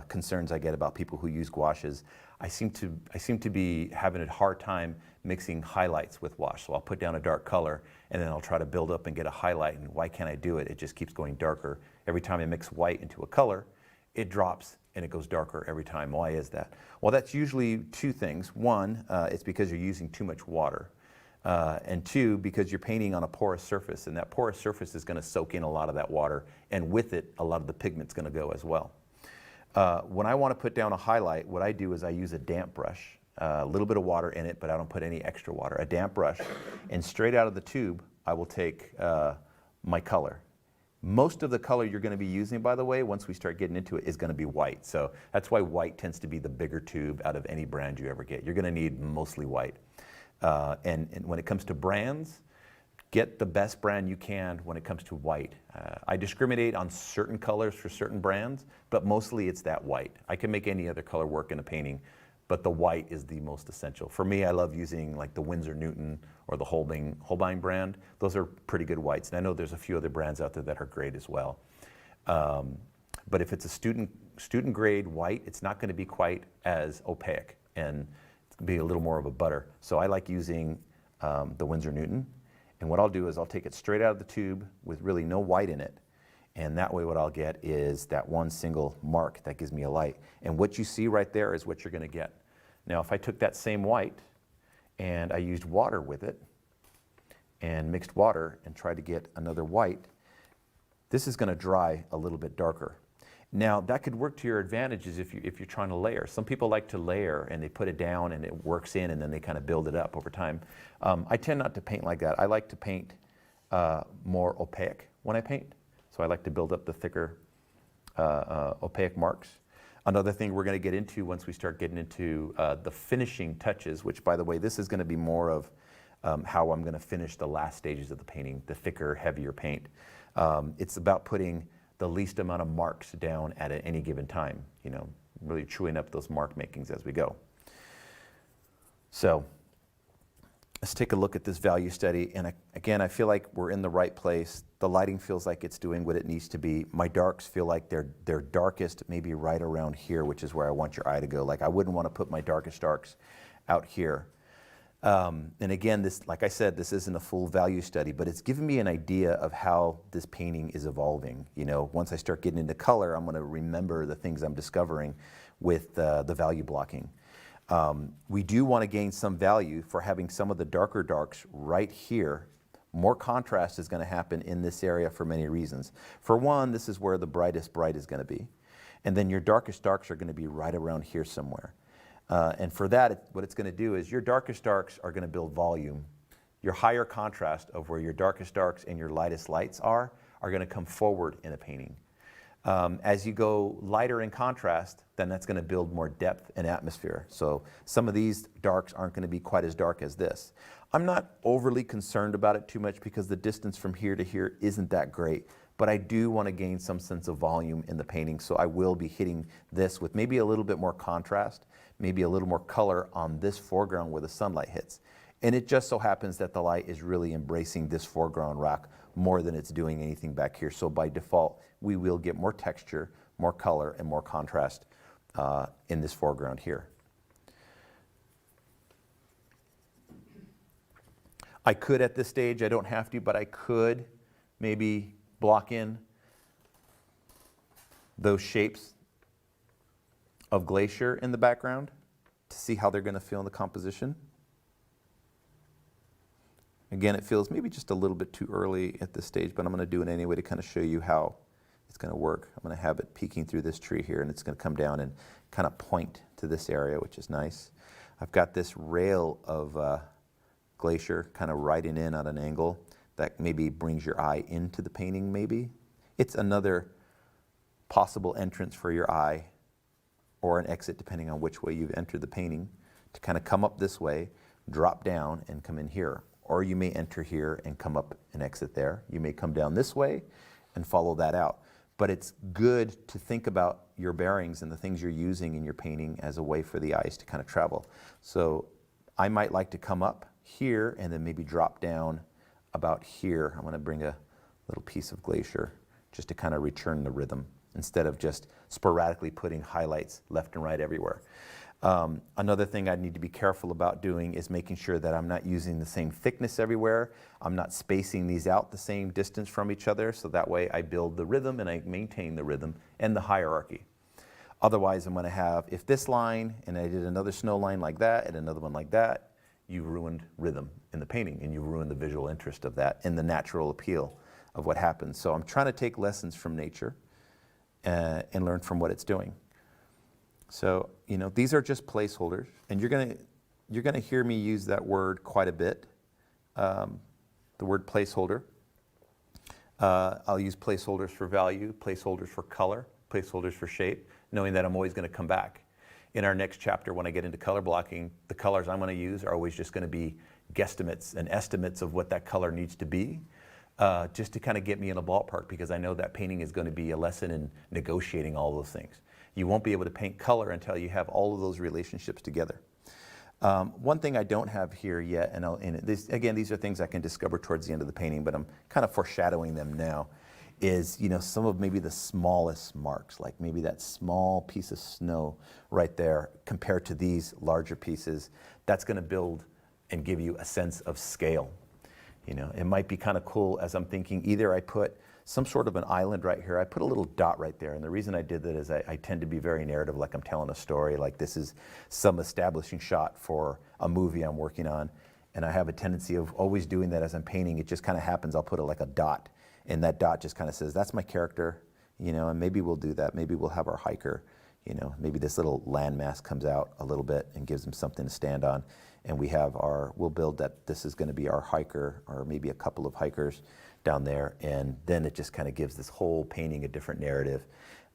concerns I get about people who use gouache is I seem to be having a hard time mixing highlights with wash. So I'll put down a dark color and then I'll try to build up and get a highlight, and why can't I do it? It just keeps going darker. Every time I mix white into a color, it drops and it goes darker every time. Why is that? Well, that's usually two things. One, it's because you're using too much water. And two, because you're painting on a porous surface, and that porous surface is going to soak in a lot of that water, and with it, a lot of the pigment's going to go as well. When I want to put down a highlight, what I do is I use a damp brush, a little bit of water in it, but I don't put any extra water, a damp brush, and straight out of the tube, I will take my color. Most of the color you're going to be using, by the way, once we start getting into it, is going to be white. So that's why white tends to be the bigger tube out of any brand you ever get. You're going to need mostly white. And when it comes to brands, get the best brand you can when it comes to white. I discriminate on certain colors for certain brands, but mostly it's that white. I can make any other color work in a painting, but the white is the most essential. For me, I love using like the Winsor Newton or the Holbein brand. Those are pretty good whites. And I know there's a few other brands out there that are great as well. But if it's a student grade white, it's not going to be quite as opaque and be a little more of a butter. So I like using the Winsor Newton. And what I'll do is I'll take it straight out of the tube with really no white in it. And that way what I'll get is that one single mark that gives me a light. And what you see right there is what you're going to get. Now if I took that same white and I used water with it and mixed water and tried to get another white, this is going to dry a little bit darker. Now that could work to your advantages if you're trying to layer. Some people like to layer and they put it down and it works in, and then they kind of build it up over time. I tend not to paint like that. I like to paint more opaque when I paint. So I like to build up the thicker opaque marks. Another thing we're going to get into once we start getting into the finishing touches, which by the way, this is going to be more of how I'm going to finish the last stages of the painting, the thicker, heavier paint. It's about putting the least amount of marks down at any given time, really chewing up those mark makings as we go. So let's take a look at this value study. And again, I feel like we're in the right place. The lighting feels like it's doing what it needs to be. My darks feel like they're darkest maybe right around here, which is where I want your eye to go. Like I wouldn't want to put my darkest darks out here. And again, this, like I said, this isn't a full value study, but it's given me an idea of how this painting is evolving. Once I start getting into color, I'm going to remember the things I'm discovering with the value blocking. We do want to gain some value for having some of the darker darks right here. More contrast is going to happen in this area for many reasons. For one, this is where the brightest bright is going to be. And then your darkest darks are going to be right around here somewhere. And for that, what it's going to do is your darkest darks are going to build volume. Your higher contrast of where your darkest darks and your lightest lights are going to come forward in a painting. As you go lighter in contrast, then that's going to build more depth and atmosphere. So some of these darks aren't going to be quite as dark as this. I'm not overly concerned about it too much because the distance from here to here isn't that great, but I do want to gain some sense of volume in the painting, so I will be hitting this with maybe a little bit more contrast, maybe a little more color on this foreground where the sunlight hits. And it just so happens that the light is really embracing this foreground rock more than it's doing anything back here. So by default, we will get more texture, more color, and more contrast in this foreground here. I could at this stage, I don't have to, but I could maybe block in those shapes of glacier in the background to see how they're going to feel in the composition. Again, it feels maybe just a little bit too early at this stage, but I'm going to do it anyway to kind of show you how it's going to work. I'm going to have it peeking through this tree here, and it's going to come down and kind of point to this area, which is nice. I've got this rail of glacier kind of riding in at an angle that maybe brings your eye into the painting maybe. It's another possible entrance for your eye, or an exit depending on which way you've entered the painting, to kind of come up this way, drop down, and come in here. Or you may enter here and come up and exit there. You may come down this way and follow that out. But it's good to think about your bearings and the things you're using in your painting as a way for the eyes to kind of travel. So I might like to come up here and then maybe drop down about here. I'm going to bring a little piece of glacier just to kind of return the rhythm instead of just sporadically putting highlights left and right everywhere. Another thing I need to be careful about doing is making sure that I'm not using the same thickness everywhere. I'm not spacing these out the same distance from each other, so that way I build the rhythm and I maintain the rhythm and the hierarchy. Otherwise, I'm going to have, if this line, and I did another snow line like that and another one like that, you've ruined rhythm in the painting and you've ruined the visual interest of that and the natural appeal of what happens. So I'm trying to take lessons from nature and learn from what it's doing. So, these are just placeholders, and you're gonna hear me use that word quite a bit, the word placeholder. I'll use placeholders for value, placeholders for color, placeholders for shape, knowing that I'm always gonna come back. In our next chapter, when I get into color blocking, the colors I'm gonna use are always just gonna be guesstimates and estimates of what that color needs to be, just to kind of get me in a ballpark, because I know that painting is gonna be a lesson in negotiating all those things. You won't be able to paint color until you have all of those relationships together. One thing I don't have here yet, and these are things I can discover towards the end of the painting, but I'm kind of foreshadowing them now, is some of maybe the smallest marks, like maybe that small piece of snow right there compared to these larger pieces. That's going to build and give you a sense of scale. It might be kind of cool as I'm thinking, either I put some sort of an island right here. I put a little dot right there, and the reason I did that is I tend to be very narrative, like I'm telling a story, like this is some establishing shot for a movie I'm working on, and I have a tendency of always doing that as I'm painting. It just kind of happens. I'll put like a dot, and that dot just kind of says, that's my character, and maybe we'll do that. Maybe we'll have our hiker, maybe this little landmass comes out a little bit and gives them something to stand on, and we'll build that this is going to be our hiker, or maybe a couple of hikers down there, and then it just kind of gives this whole painting a different narrative,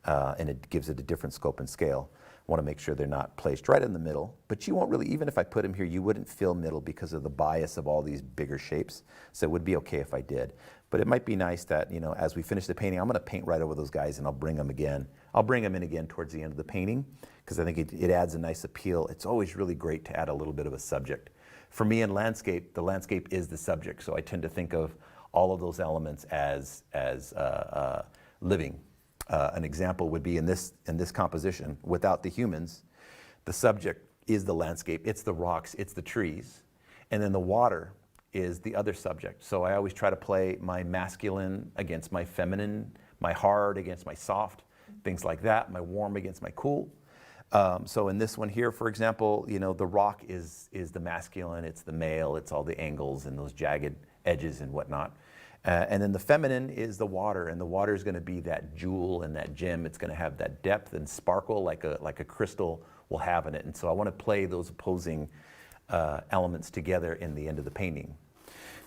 and it gives it a different scope and scale. I want to make sure they're not placed right in the middle, but you won't really, even if I put them here, you wouldn't feel middle because of the bias of all these bigger shapes, so it would be okay if I did. But it might be nice that, as we finish the painting, I'm going to paint right over those guys and I'll bring them again. I'll bring them in again towards the end of the painting because I think it adds a nice appeal. It's always really great to add a little bit of a subject. For me in landscape, the landscape is the subject, so I tend to think of all of those elements as living. An example would be in this composition, without the humans, the subject is the landscape. It's the rocks, it's the trees, and then the water is the other subject. So I always try to play my masculine against my feminine, my hard against my soft, things like that, my warm against my cool. So in this one here, for example, the rock is the masculine, it's the male, it's all the angles and those jagged edges and whatnot. And then the feminine is the water, and the water is going to be that jewel and that gem. It's going to have that depth and sparkle like a crystal will have in it. And so I want to play those opposing elements together in the end of the painting.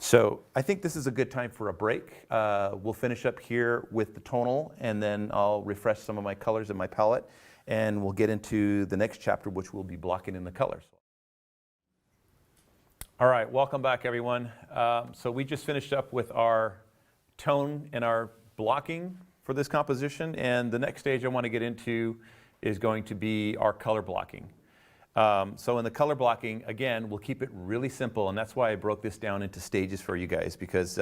So I think this is a good time for a break. We'll finish up here with the tonal, and then I'll refresh some of my colors in my palette, and we'll get into the next chapter, which will be blocking in the colors. All right, welcome back, everyone. So we just finished up with our tone and our blocking for this composition, and the next stage I want to get into is going to be our color blocking. So in the color blocking, again, we'll keep it really simple, and that's why I broke this down into stages for you guys, because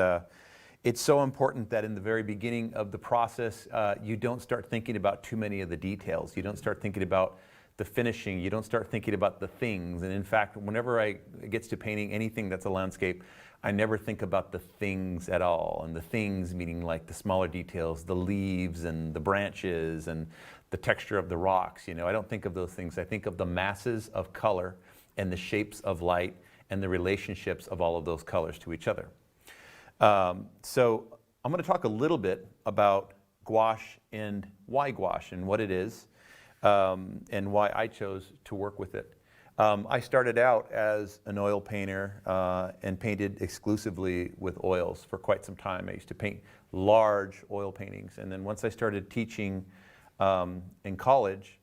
it's so important that in the very beginning of the process, you don't start thinking about too many of the details. You don't start thinking about the finishing. You don't start thinking about the things. And in fact, whenever it gets to painting anything that's a landscape, I never think about the things at all. And the things meaning like the smaller details, the leaves and the branches and the texture of the rocks. I don't think of those things. I think of the masses of color and the shapes of light and the relationships of all of those colors to each other. So I'm going to talk a little bit about gouache and why gouache and what it is, and why I chose to work with it. I started out as an oil painter and painted exclusively with oils for quite some time. I used to paint large oil paintings, and then once I started teaching in college,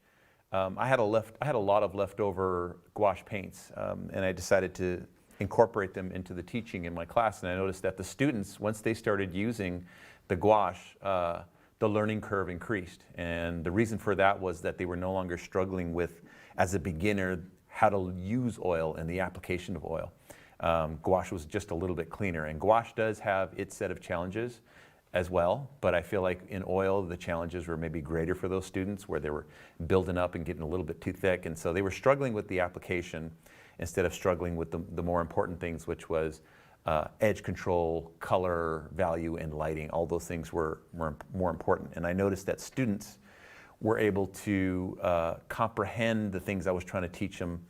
I had a lot of leftover gouache paints, and I decided to incorporate them into the teaching in my class. And I noticed that the students, once they started using the gouache, the learning curve increased. And the reason for that was that they were no longer struggling with, as a beginner, how to use oil and the application of oil. Gouache was just a little bit cleaner. And gouache does have its set of challenges as well, but I feel like in oil, the challenges were maybe greater for those students, where they were building up and getting a little bit too thick. And so they were struggling with the application instead of struggling with the more important things, which was edge control, color, value, and lighting. All those things were more important. And I noticed that students were able to comprehend the things I was trying to teach them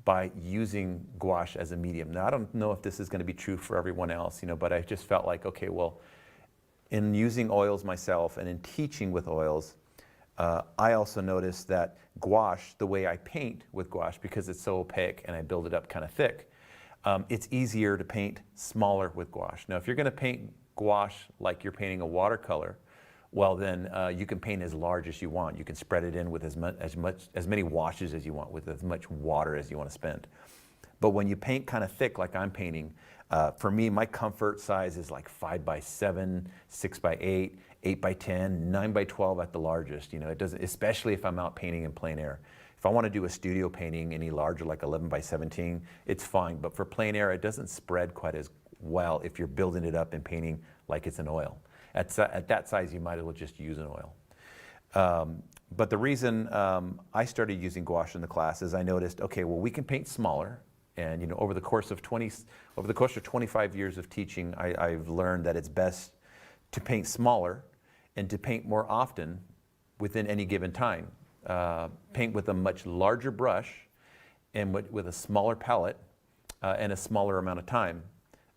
by using gouache as a medium. Now, I don't know if this is going to be true for everyone else, but I just felt like, okay, well, in using oils myself and in teaching with oils, I also noticed that gouache, the way I paint with gouache, because it's so opaque and I build it up kind of thick, it's easier to paint smaller with gouache. Now, if you're going to paint gouache like you're painting a watercolor, well then you can paint as large as you want. You can spread it in with as many washes as you want, with as much water as you want to spend. But when you paint kind of thick like I'm painting, for me, my comfort size is like 5x7, 6x8, 8x10, 9x12 at the largest. It doesn't, especially if I'm out painting in plein air. If I want to do a studio painting any larger, like 11x17, it's fine. But for plein air, it doesn't spread quite as well if you're building it up and painting like it's an oil. At that size, you might as well just use an oil. But the reason I started using gouache in the class is I noticed, okay, well, we can paint smaller. And over the course of 25 years of teaching, I've learned that it's best to paint smaller and to paint more often within any given time. Paint with a much larger brush and with a smaller palette and a smaller amount of time.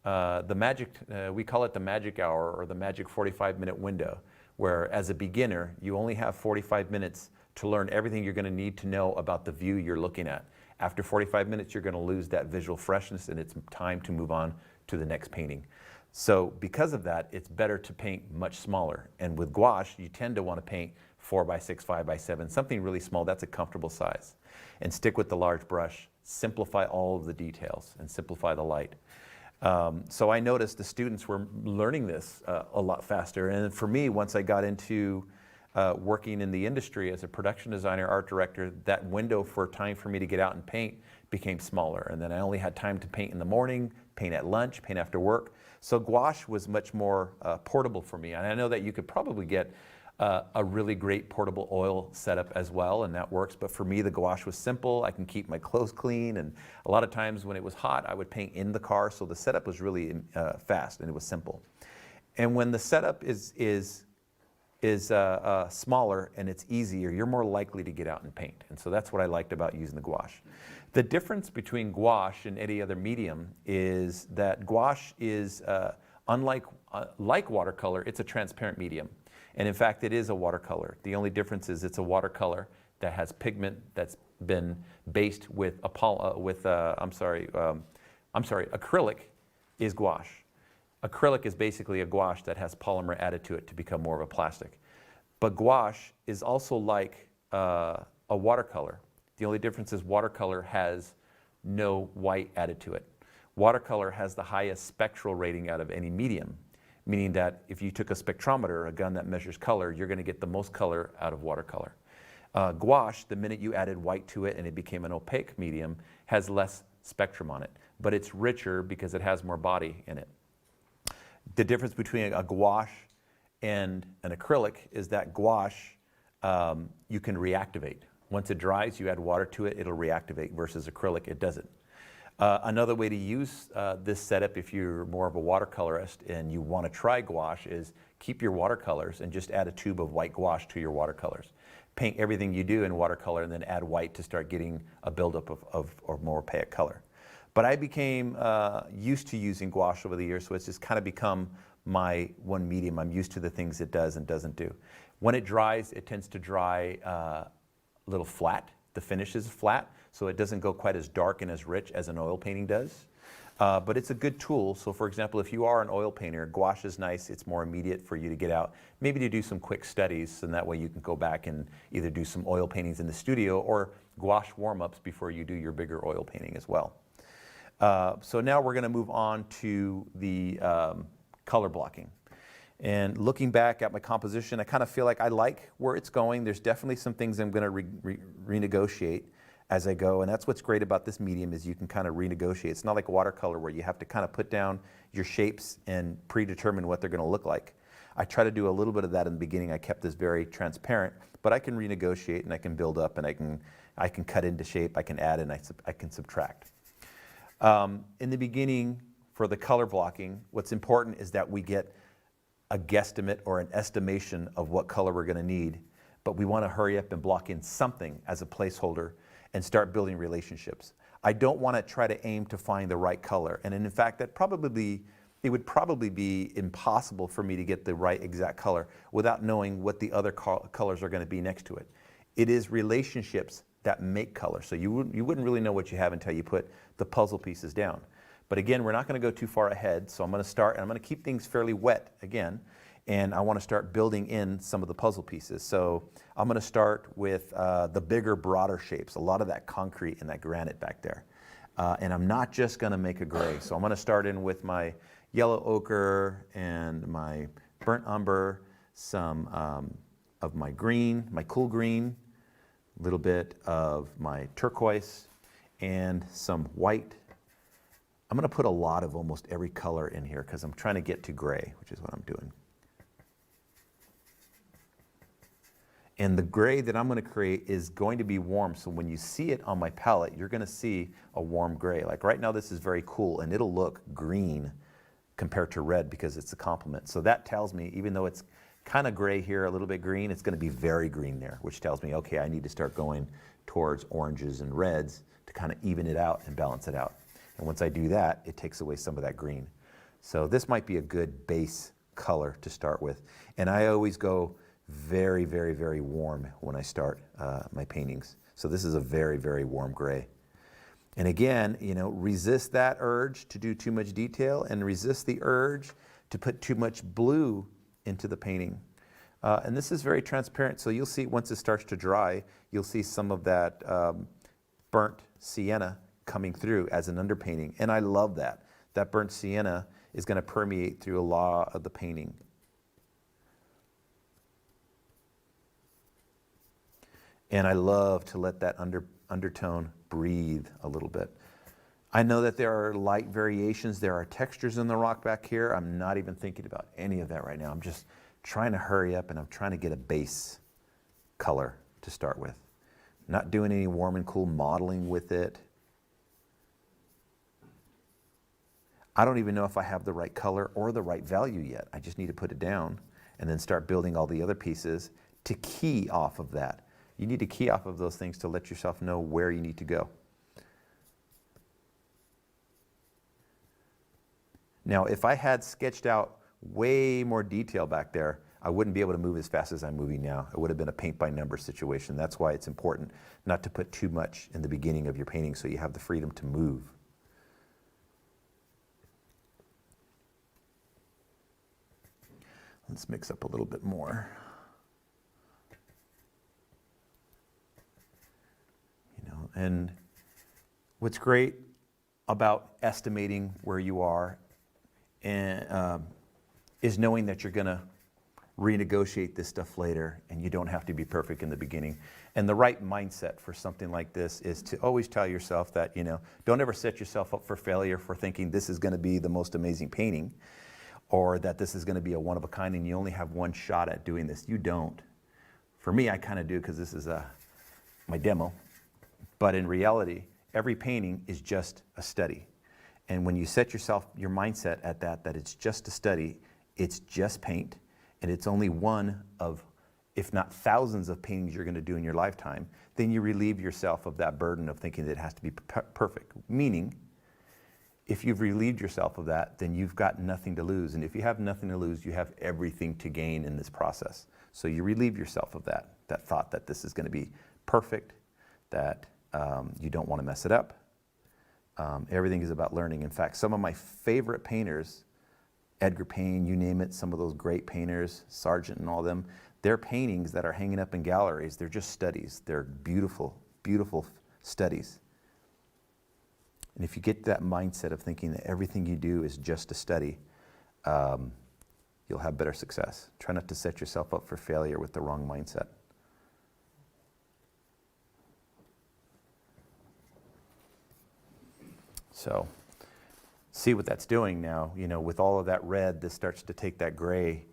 We call it the magic hour, or the magic 45-minute window, where as a beginner, you only have 45 minutes to learn everything you're going to need to know about the view you're looking at. After 45 minutes, you're going to lose that visual freshness, and it's time to move on to the next painting. So because of that, it's better to paint much smaller. And with gouache, you tend to want to paint 4x6, 5x7, something really small. That's a comfortable size. And stick with the large brush. Simplify all of the details and simplify the light. So I noticed the students were learning this a lot faster. And for me, once I got into working in the industry as a production designer, art director, that window for time for me to get out and paint became smaller. And then I only had time to paint in the morning, paint at lunch, paint after work. So gouache was much more portable for me. And I know that you could probably get a really great portable oil setup as well, and that works. But for me, the gouache was simple. I can keep my clothes clean, and a lot of times when it was hot, I would paint in the car. So the setup was really fast, and it was simple. And when the setup is smaller and it's easier, you're more likely to get out and paint. And so that's what I liked about using the gouache. The difference between gouache and any other medium is that gouache is, unlike like watercolor, it's a transparent medium. And in fact, it is a watercolor. The only difference is it's a watercolor that has pigment that's been based with acrylic is gouache. Acrylic is basically a gouache that has polymer added to it to become more of a plastic. But gouache is also like a watercolor. The only difference is watercolor has no white added to it. Watercolor has the highest spectral rating out of any medium, meaning that if you took a spectrometer, a gun that measures color, you're going to get the most color out of watercolor. Gouache, the minute you added white to it and it became an opaque medium, has less spectrum on it, but it's richer because it has more body in it. The difference between a gouache and an acrylic is that gouache you can reactivate. Once it dries, you add water to it, it'll reactivate, versus acrylic, it doesn't. Another way to use this setup if you're more of a watercolorist and you want to try gouache is keep your watercolors and just add a tube of white gouache to your watercolors. Paint everything you do in watercolor and then add white to start getting a buildup of more opaque color. But I became used to using gouache over the years, so it's just kind of become my one medium. I'm used to the things it does and doesn't do. When it dries, it tends to dry a little flat. The finish is flat, so it doesn't go quite as dark and as rich as an oil painting does. But it's a good tool. So for example, if you are an oil painter, gouache is nice. It's more immediate for you to get out, maybe to do some quick studies, and that way you can go back and either do some oil paintings in the studio or gouache warm-ups before you do your bigger oil painting as well. So now we're going to move on to the color blocking. And looking back at my composition, I kind of feel like I like where it's going. There's definitely some things I'm going to renegotiate as I go, and that's what's great about this medium is you can kind of renegotiate. It's not like watercolor where you have to kind of put down your shapes and predetermine what they're going to look like. I try to do a little bit of that in the beginning. I kept this very transparent, but I can renegotiate and I can build up and I can cut into shape, I can add and I can subtract. In the beginning, for the color blocking, what's important is that we get a guesstimate or an estimation of what color we're going to need, but we want to hurry up and block in something as a placeholder and start building relationships. I don't want to try to aim to find the right color, and in fact, it would probably be impossible for me to get the right exact color without knowing what the other colors are going to be next to it. It is relationships that make color, so you wouldn't really know what you have until you put the puzzle pieces down. But again, we're not going to go too far ahead, so I'm going to start, and I'm going to keep things fairly wet again, and I want to start building in some of the puzzle pieces. So I'm going to start with the bigger, broader shapes, a lot of that concrete and that granite back there. And I'm not just going to make a gray, so I'm going to start in with my yellow ochre and my burnt umber, some of my green, my cool green, a little bit of my turquoise, and some white. I'm going to put a lot of almost every color in here because I'm trying to get to gray, which is what I'm doing. And the gray that I'm going to create is going to be warm, so when you see it on my palette, you're going to see a warm gray. Like right now, this is very cool, and it'll look green compared to red because it's a complement. So that tells me, even though it's kind of gray here, a little bit green, it's going to be very green there, which tells me, okay, I need to start going towards oranges and reds to kind of even it out and balance it out. And once I do that, it takes away some of that green. So this might be a good base color to start with. And I always go very, very, very warm when I start my paintings. So this is a very, very warm gray. And again, resist that urge to do too much detail and resist the urge to put too much blue into the painting. And this is very transparent, so you'll see once it starts to dry, you'll see some of that burnt sienna coming through as an underpainting, and I love that. that burnt sienna is going to permeate through a lot of the painting. And I love to let that undertone breathe a little bit. I know that there are light variations, there are textures in the rock back here. I'm not even thinking about any of that right now. I'm just trying to hurry up, and I'm trying to get a base color to start with. Not doing any warm and cool modeling with it. I don't even know if I have the right color or the right value yet. I just need to put it down and then start building all the other pieces to key off of that. You need to key off of those things to let yourself know where you need to go. Now, if I had sketched out way more detail back there, I wouldn't be able to move as fast as I'm moving now. It would have been a paint by number situation. That's why it's important not to put too much in the beginning of your painting so you have the freedom to move. Let's mix up a little bit more. And what's great about estimating where you are and, is knowing that you're going to renegotiate this stuff later, and you don't have to be perfect in the beginning. And the right mindset for something like this is to always tell yourself that, don't ever set yourself up for failure for thinking this is going to be the most amazing painting, or that this is going to be a one of a kind and you only have one shot at doing this. You don't. For me, I kind of do, because this is my demo. But in reality, every painting is just a study. And when you set your mindset at that it's just a study, it's just paint, and it's only one of, if not thousands of paintings you're going to do in your lifetime, then you relieve yourself of that burden of thinking that it has to be perfect. Meaning, if you've relieved yourself of that, then you've got nothing to lose. And if you have nothing to lose, you have everything to gain in this process. So you relieve yourself of that thought that this is going to be perfect, that you don't want to mess it up. Everything is about learning. In fact, some of my favorite painters, Edgar Payne, you name it, some of those great painters, Sargent and all them, their paintings that are hanging up in galleries, they're just studies. They're beautiful, beautiful studies. And if you get that mindset of thinking that everything you do is just a study, you'll have better success. Try not to set yourself up for failure with the wrong mindset. So, see what that's doing now. With all of that red, this starts to take that gray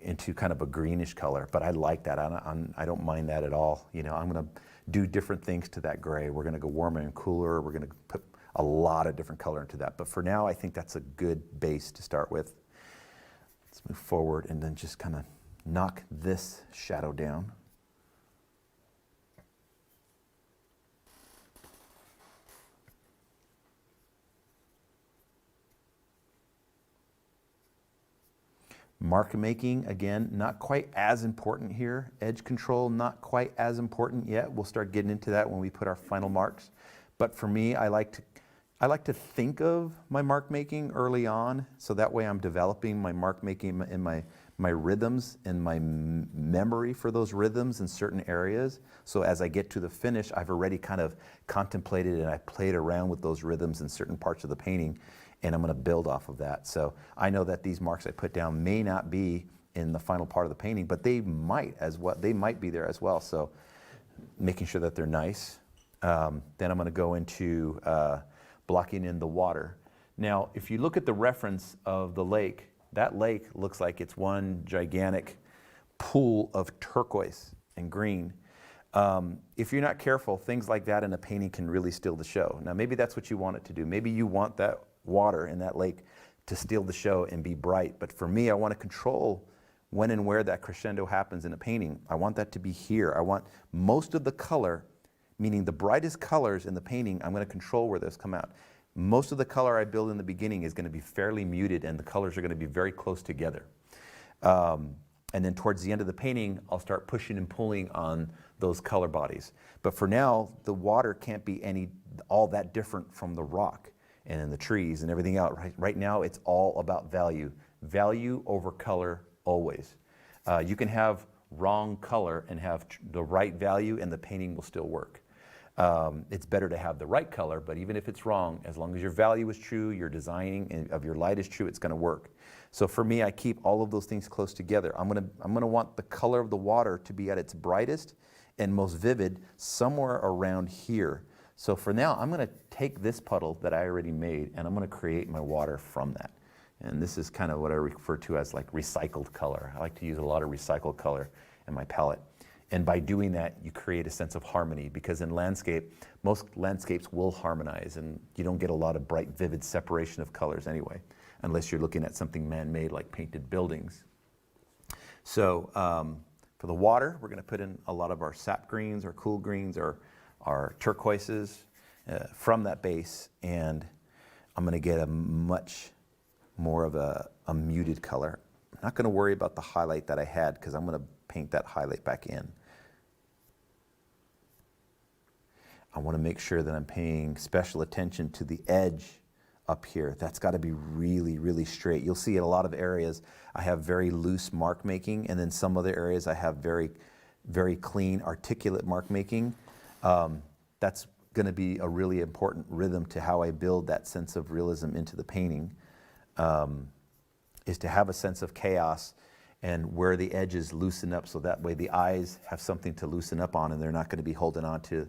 into kind of a greenish color. But I like that. I don't mind that at all. I'm going to do different things to that gray. We're going to go warmer and cooler. We're going to put a lot of different color into that. But for now, I think that's a good base to start with. Let's move forward and then just kind of knock this shadow down. Mark making, again, not quite as important here. Edge control, not quite as important yet. We'll start getting into that when we put our final marks. But for me, I like to think of my mark making early on, so that way I'm developing my mark making in my rhythms and my memory for those rhythms in certain areas. So as I get to the finish, I've already kind of contemplated and I played around with those rhythms in certain parts of the painting, and I'm going to build off of that. So I know that these marks I put down may not be in the final part of the painting, but they might as well. They might be there as well. So making sure that they're nice. Then I'm going to go into blocking in the water. Now, if you look at the reference of the lake, that lake looks like it's one gigantic pool of turquoise and green. If you're not careful, things like that in a painting can really steal the show. Now, maybe that's what you want it to do. Maybe you want that water in that lake to steal the show and be bright. But for me, I want to control when and where that crescendo happens in a painting. I want that to be here. I want most of the color, meaning the brightest colors in the painting, I'm going to control where those come out. Most of the color I build in the beginning is going to be fairly muted, and the colors are going to be very close together. And then towards the end of the painting, I'll start pushing and pulling on those color bodies. But for now, the water can't be all that different from the rock and the trees and everything else. Right now, it's all about value. Value over color, always. You can have wrong color and have the right value, and the painting will still work. It's better to have the right color, but even if it's wrong, as long as your value is true, your designing of your light is true, it's going to work. So for me, I keep all of those things close together. I'm gonna want the color of the water to be at its brightest and most vivid somewhere around here. So for now, I'm gonna take this puddle that I already made and I'm gonna create my water from that. And this is kind of what I refer to as like recycled color. I like to use a lot of recycled color in my palette. And by doing that, you create a sense of harmony, because in landscape, most landscapes will harmonize and you don't get a lot of bright, vivid separation of colors anyway, unless you're looking at something man-made like painted buildings. So for the water, we're gonna put in a lot of our sap greens, our cool greens, our turquoises from that base, and I'm gonna get a much more of a muted color. I'm not gonna worry about the highlight that I had, because I'm gonna paint that highlight back in. I wanna make sure that I'm paying special attention to the edge up here. That's got to be really, really straight. You'll see in a lot of areas I have very loose mark making, and then some other areas I have very, very clean, articulate mark making. That's going to be a really important rhythm to how I build that sense of realism into the painting, is to have a sense of chaos and where the edges loosen up, so that way the eyes have something to loosen up on and they're not going to be holding on to,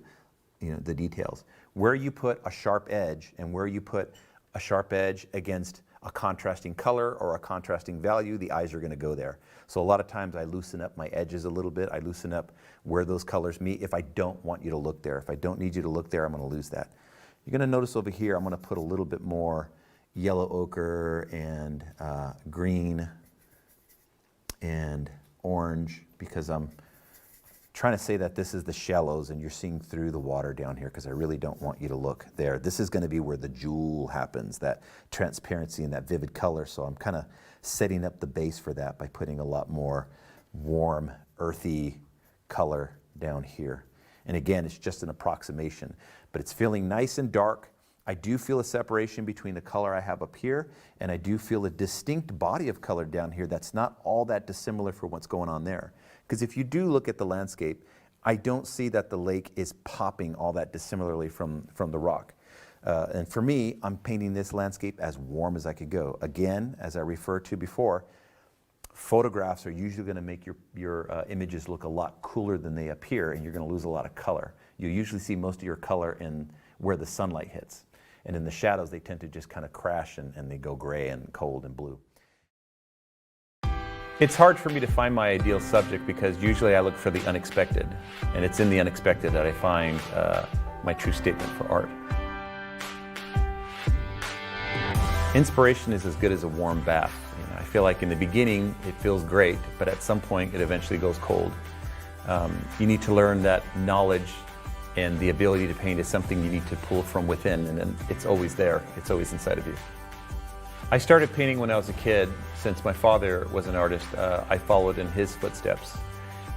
you know, the details. Where you put a sharp edge and where you put a sharp edge against a contrasting color or a contrasting value, the eyes are going to go there. So a lot of times I loosen up my edges a little bit. I loosen up where those colors meet if I don't want you to look there. If I don't need you to look there, I'm going to lose that. You're going to notice over here I'm going to put a little bit more yellow ochre and green and orange, because I'm trying to say that this is the shallows and you're seeing through the water down here, because I really don't want you to look there. This is going to be where the jewel happens, that transparency and that vivid color. So I'm kind of setting up the base for that by putting a lot more warm, earthy color down here. And again, it's just an approximation, but it's feeling nice and dark. I do feel a separation between the color I have up here, and I do feel a distinct body of color down here that's not all that dissimilar from what's going on there. Because if you do look at the landscape, I don't see that the lake is popping all that dissimilarly from the rock. And for me, I'm painting this landscape as warm as I could go. Again, as I referred to before, photographs are usually going to make your images look a lot cooler than they appear, and you're going to lose a lot of color. You usually see most of your color in where the sunlight hits. And in the shadows, they tend to just kind of crash and they go gray and cold and blue. It's hard for me to find my ideal subject, because usually I look for the unexpected, and it's in the unexpected that I find my true statement for art. Inspiration is as good as a warm bath. You know, I feel like in the beginning it feels great, but at some point it eventually goes cold. You need to learn that knowledge and the ability to paint is something you need to pull from within, and then it's always there, it's always inside of you. I started painting when I was a kid. Since my father was an artist, I followed in his footsteps.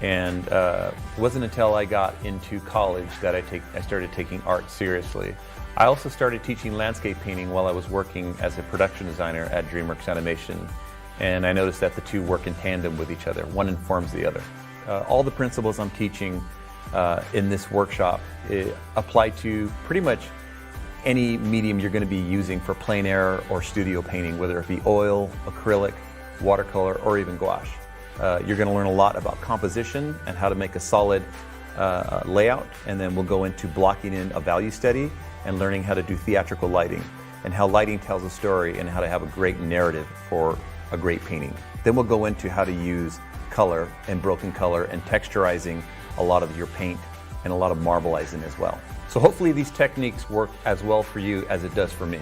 And it wasn't until I got into college that I started taking art seriously. I also started teaching landscape painting while I was working as a production designer at DreamWorks Animation. And I noticed that the two work in tandem with each other. One informs the other. All the principles I'm teaching in this workshop apply to pretty much any medium you're going to be using for plein air or studio painting, whether it be oil, acrylic, watercolor, or even gouache. You're going to learn a lot about composition and how to make a solid layout, and then we'll go into blocking in a value study and learning how to do theatrical lighting and how lighting tells a story and how to have a great narrative for a great painting. Then we'll go into how to use color and broken color and texturizing a lot of your paint and a lot of marbleizing as well. So hopefully these techniques work as well for you as it does for me.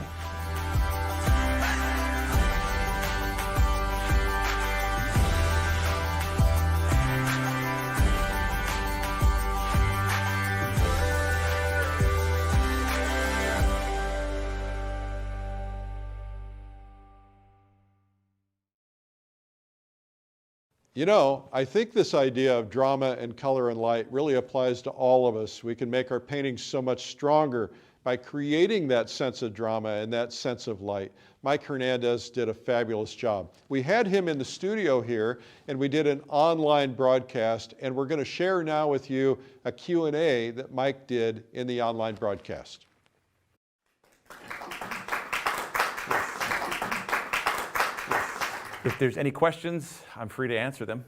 You know, I think this idea of drama and color and light really applies to all of us. We can make our paintings so much stronger by creating that sense of drama and that sense of light. Mike Hernandez did a fabulous job. We had him in the studio here, and we did an online broadcast, and we're going to share now with you a Q&A that Mike did in the online broadcast. If there's any questions, I'm free to answer them.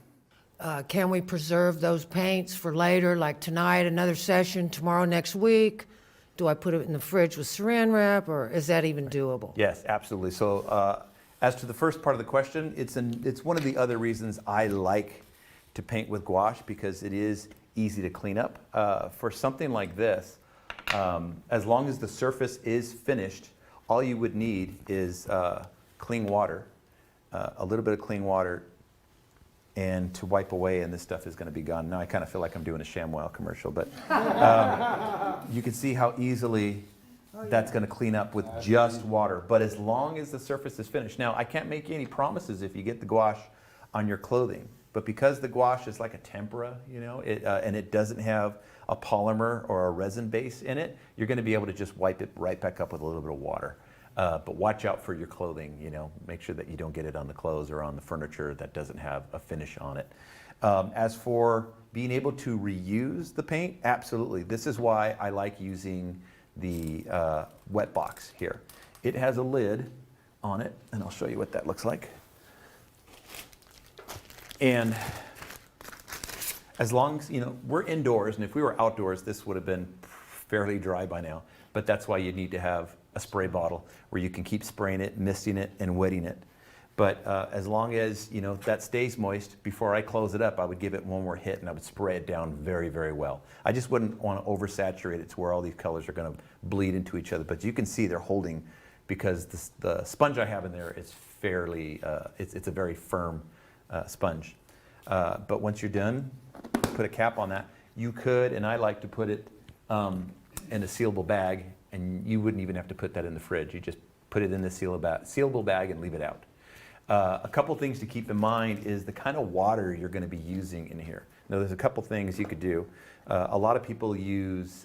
Can we preserve those paints for later, like tonight, another session, tomorrow, next week? Do I put it in the fridge with saran wrap, or is that even doable? Yes, absolutely. So as to the first part of the question, it's one of the other reasons I like to paint with gouache, because it is easy to clean up. For something like this, as long as the surface is finished, all you would need is clean water, a little bit of clean water, and to wipe away, and this stuff is going to be gone. Now I kind of feel like I'm doing a ShamWow commercial, but you can see how easily that's going to clean up with just water. But as long as the surface is finished. Now, I can't make you any promises if you get the gouache on your clothing, but because the gouache is like a tempera, you know, and it doesn't have a polymer or a resin base in it, you're going to be able to just wipe it right back up with a little bit of water. But watch out for your clothing, you know, make sure that you don't get it on the clothes or on the furniture that doesn't have a finish on it. As for being able to reuse the paint, absolutely. This is why I like using the wet box here. It has a lid on it, and I'll show you what that looks like. And as long as, you know, we're indoors, and if we were outdoors, this would have been fairly dry by now. But that's why you need to have a spray bottle where you can keep spraying it, misting it, and wetting it. But as long as, you know, that stays moist, before I close it up, I would give it one more hit and I would spray it down very, very well. I just wouldn't want to oversaturate it to where all these colors are going to bleed into each other. But you can see they're holding, because the sponge I have in there is fairly, it's a very firm sponge. But once you're done, put a cap on that. You could, and I like to put it in a sealable bag, and you wouldn't even have to put that in the fridge. You just put it in the sealable bag and leave it out. A couple things to keep in mind is the kind of water you're going to be using in here. Now, there's a couple things you could do. A lot of people use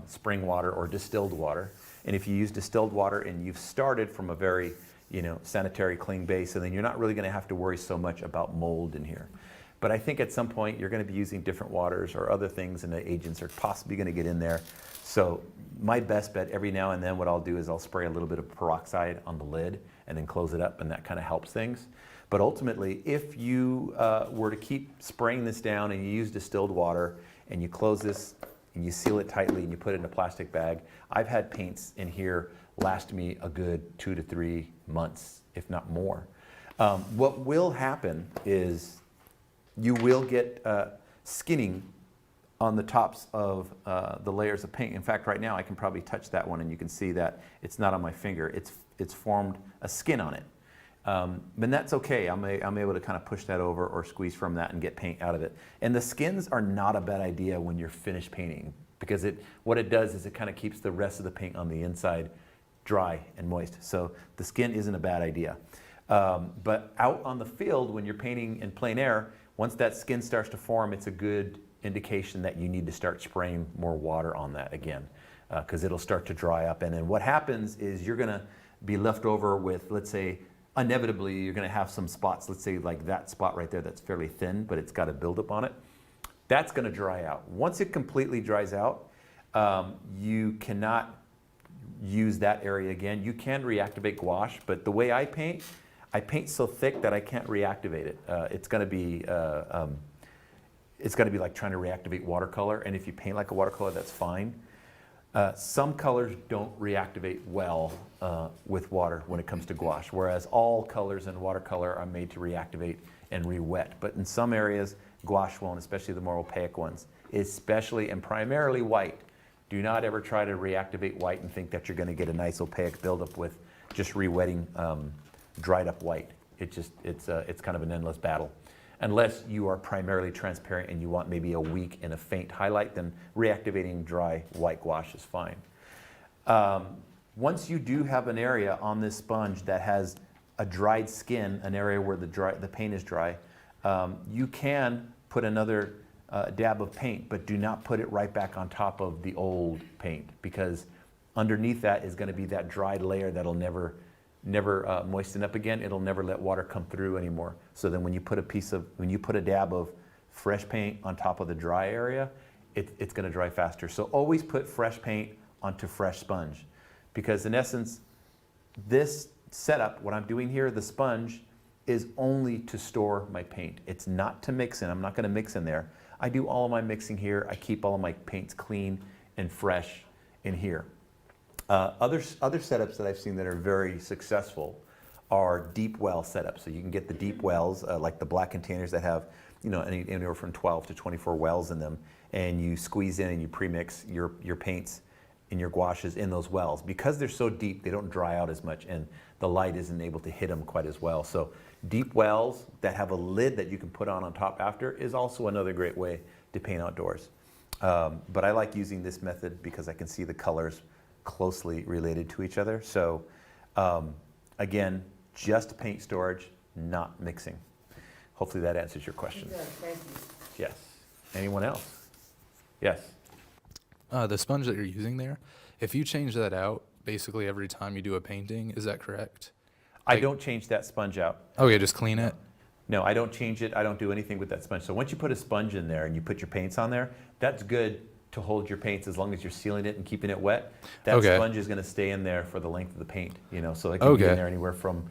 spring water or distilled water, and if you use distilled water and you've started from a very, you know, sanitary, clean base, and then you're not really going to have to worry so much about mold in here. But I think at some point you're going to be using different waters or other things, and the agents are possibly going to get in there. So my best bet, every now and then, what I'll do is I'll spray a little bit of peroxide on the lid and then close it up, and that kind of helps things. But ultimately, if you were to keep spraying this down and you use distilled water and you close this and you seal it tightly and you put it in a plastic bag, I've had paints in here last me a good 2 to 3 months, if not more. What will happen is you will get skinning on the tops of the layers of paint. In fact, right now I can probably touch that one and you can see that it's not on my finger. It's formed a skin on it. But that's okay. I'm able to kind of push that over or squeeze from that and get paint out of it. And the skins are not a bad idea when you're finished painting, because what it does is it kind of keeps the rest of the paint on the inside dry and moist. So the skin isn't a bad idea. But out on the field, when you're painting in plein air, once that skin starts to form, it's a good indication that you need to start spraying more water on that again, because it'll start to dry up. And then what happens is you're going to be left over with, let's say, inevitably you're going to have some spots, let's say like that spot right there that's fairly thin, but it's got a buildup on it. That's going to dry out. Once it completely dries out, you cannot use that area again. You can reactivate gouache, but the way I paint so thick that I can't reactivate it. It's going to be like trying to reactivate watercolor, and if you paint like a watercolor, that's fine. Some colors don't reactivate well with water when it comes to gouache, whereas all colors in watercolor are made to reactivate and re-wet. But in some areas, gouache won't, especially the more opaque ones, especially and primarily white. Do not ever try to reactivate white and think that you're going to get a nice opaque buildup with just re-wetting dried up white. It's kind of an endless battle. Unless you are primarily transparent and you want maybe a weak and a faint highlight, then reactivating dry white gouache is fine. Once you do have an area on this sponge that has a dried skin, an area where the paint is dry, you can put another dab of paint, but do not put it right back on top of the old paint, because Underneath that is going to be that dried layer that'll never moisten up again. It'll never let water come through anymore. So then when you put a dab of fresh paint on top of the dry area, it's going to dry faster. So always put fresh paint onto fresh sponge, because in essence, this setup, what I'm doing here, the sponge, is only to store my paint. It's not to mix in. I'm not going to mix in there. I do all of my mixing here. I keep all of my paints clean and fresh in here. Other setups that I've seen that are very successful are deep well setups. So you can get the deep wells, like the black containers that have, anywhere from 12 to 24 wells in them, and you squeeze in and you premix your paints and your gouaches in those wells. Because they're so deep, they don't dry out as much, and the light isn't able to hit them quite as well. So deep wells that have a lid that you can put on top after is also another great way to paint outdoors. But I like using this method because I can see the colors closely related to each other. So again, just paint storage, not mixing. Hopefully that answers your question. Thank you. Yes. Anyone else? Yes. The sponge that you're using there, if you change that out basically every time you do a painting, is that correct? I don't change that sponge out. Okay, just clean it? No, I don't change it. I don't do anything with that sponge. So once you put a sponge in there and you put your paints on there, that's good to hold your paints as long as you're sealing it and keeping it wet. That sponge is going to stay in there for the length of the paint, so it can be in there anywhere from,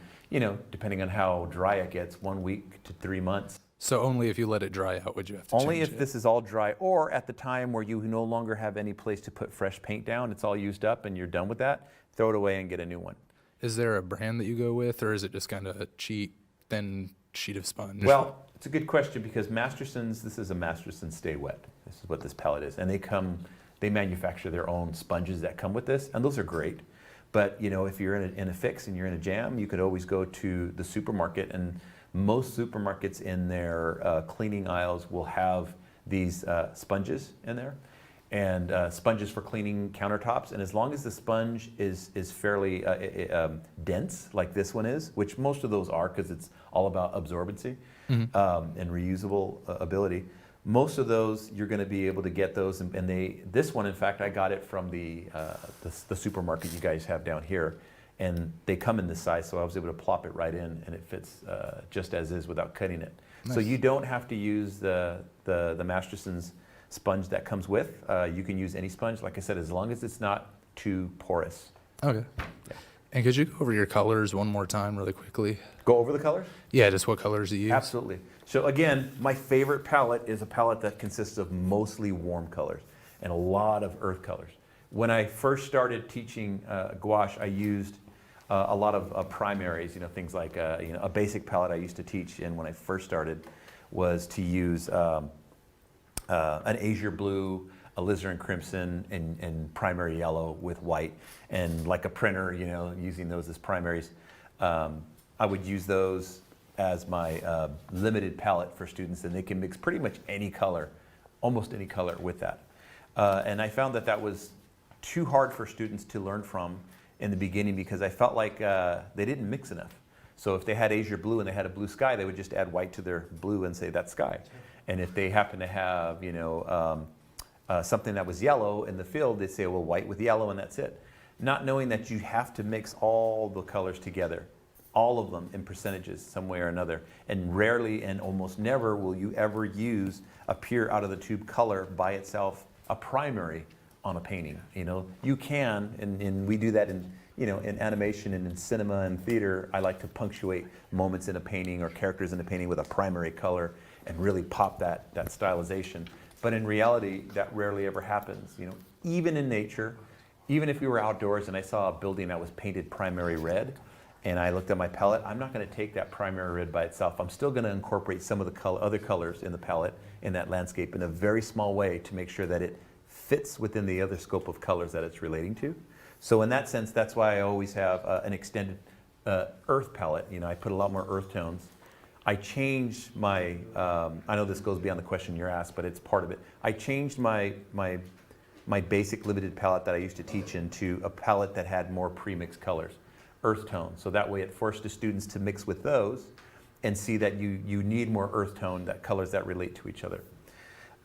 depending on how dry it gets, 1 week to 3 months. So only if you let it dry out would you have to Only change if it? this is all dry, or at the time where you no longer have any place to put fresh paint down, it's all used up and you're done with that, throw it away and get a new one. Is there a brand that you go with, or is it just kind of a cheap, thin sheet of sponge? Well, it's a good question, because Masterson's, this is a Masterson Stay Wet. This is what this palette is. And they manufacture their own sponges that come with this, and those are great. But if you're in a fix and you're in a jam, you could always go to the supermarket, and most supermarkets in their cleaning aisles will have these sponges in there, and sponges for cleaning countertops. And as long as the sponge is fairly dense, like this one is, which most of those are because it's all about absorbency and reusable ability, most of those you're going to be able to get those. And this one, in fact, I got it from the supermarket you guys have down here. And they come in this size, so I was able to plop it right in, and it fits just as is without cutting it. Nice. So you don't have to use the Masterson's sponge that comes with. You can use any sponge, like I said, as long as it's not too porous. Okay. Yeah. And could you go over your colors one more time really quickly? Go over the colors? Yeah, just what colors you use. Absolutely. So again, my favorite palette is a palette that consists of mostly warm colors and a lot of earth colors. When I first started teaching gouache, I used a lot of primaries, things like a basic palette I used to teach in when I first started was to use an azure blue, alizarin crimson, and primary yellow with white, and like a printer, using those as primaries. I would use those as my limited palette for students, and they can mix pretty much any color, almost any color with that. And I found that was too hard for students to learn from in the beginning, because I felt like they didn't mix enough. So if they had azure blue and they had a blue sky, they would just add white to their blue and say that's sky. And if they happen to have something that was yellow in the field, they'd say, well, white with yellow, and that's it. Not knowing that you have to mix all the colors together, all of them in percentages some way or another. And rarely and almost never will you ever use a pure out of the tube color by itself, a primary on a painting. You can, and we do that in animation and in cinema and theater. I like to punctuate moments in a painting or characters in a painting with a primary color and really pop that stylization. But in reality, that rarely ever happens. Even in nature, even if we were outdoors and I saw a building that was painted primary red, and I looked at my palette, I'm not going to take that primary red by itself. I'm still going to incorporate some of the other colors in the palette in that landscape in a very small way to make sure that it fits within the other scope of colors that it's relating to. So in that sense, that's why I always have an extended earth palette. I put a lot more earth tones. I changed my, I know this goes beyond the question you're asked, but it's part of it. I changed my basic limited palette that I used to teach into a palette that had more pre-mixed colors, earth tones. So that way it forced the students to mix with those and see that you need more earth tone, that colors that relate to each other.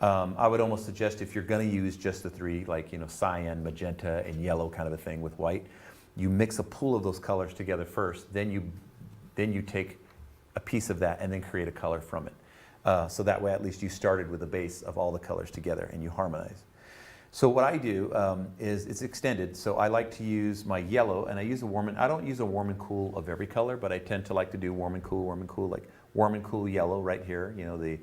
I would almost suggest if you're going to use just the three, like, cyan, magenta, and yellow kind of a thing with white, you mix a pool of those colors together first, then you take a piece of that and then create a color from it. So that way at least you started with a base of all the colors together and you harmonize. So what I do is it's extended. So I like to use my yellow, and I use I don't use a warm and cool of every color, but I tend to like to do warm and cool, like warm and cool yellow right here, the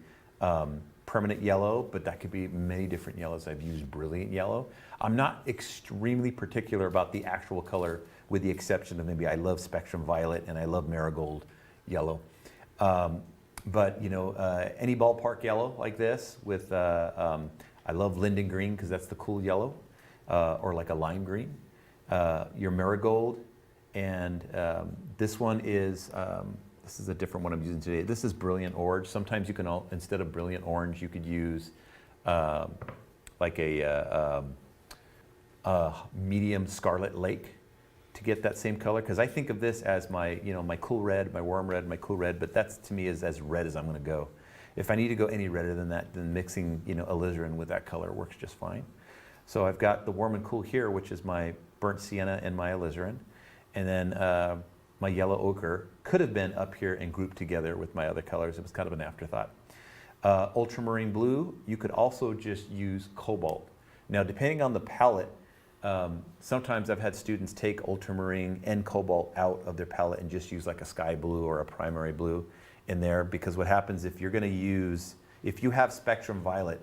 permanent yellow, but that could be many different yellows. I've used brilliant yellow. I'm not extremely particular about the actual color, with the exception of maybe I love spectrum violet and I love marigold yellow. But any ballpark yellow like this with I love linden green because that's the cool yellow, or like a lime green. Your marigold, and this one is, this is a different one I'm using today. This is brilliant orange. Sometimes you can, instead of brilliant orange, you could use like a medium scarlet lake to get that same color. Because I think of this as my, my cool red, my warm red, my cool red, but that's to me is as red as I'm going to go. If I need to go any redder than that, then mixing, alizarin with that color works just fine. So I've got the warm and cool here, which is my burnt sienna and my alizarin. And then my yellow ochre could have been up here and grouped together with my other colors. It was kind of an afterthought. Ultramarine blue, you could also just use cobalt. Now, depending on the palette, sometimes I've had students take ultramarine and cobalt out of their palette and just use like a sky blue or a primary blue in there, because what happens if you're going to use, if you have spectrum violet,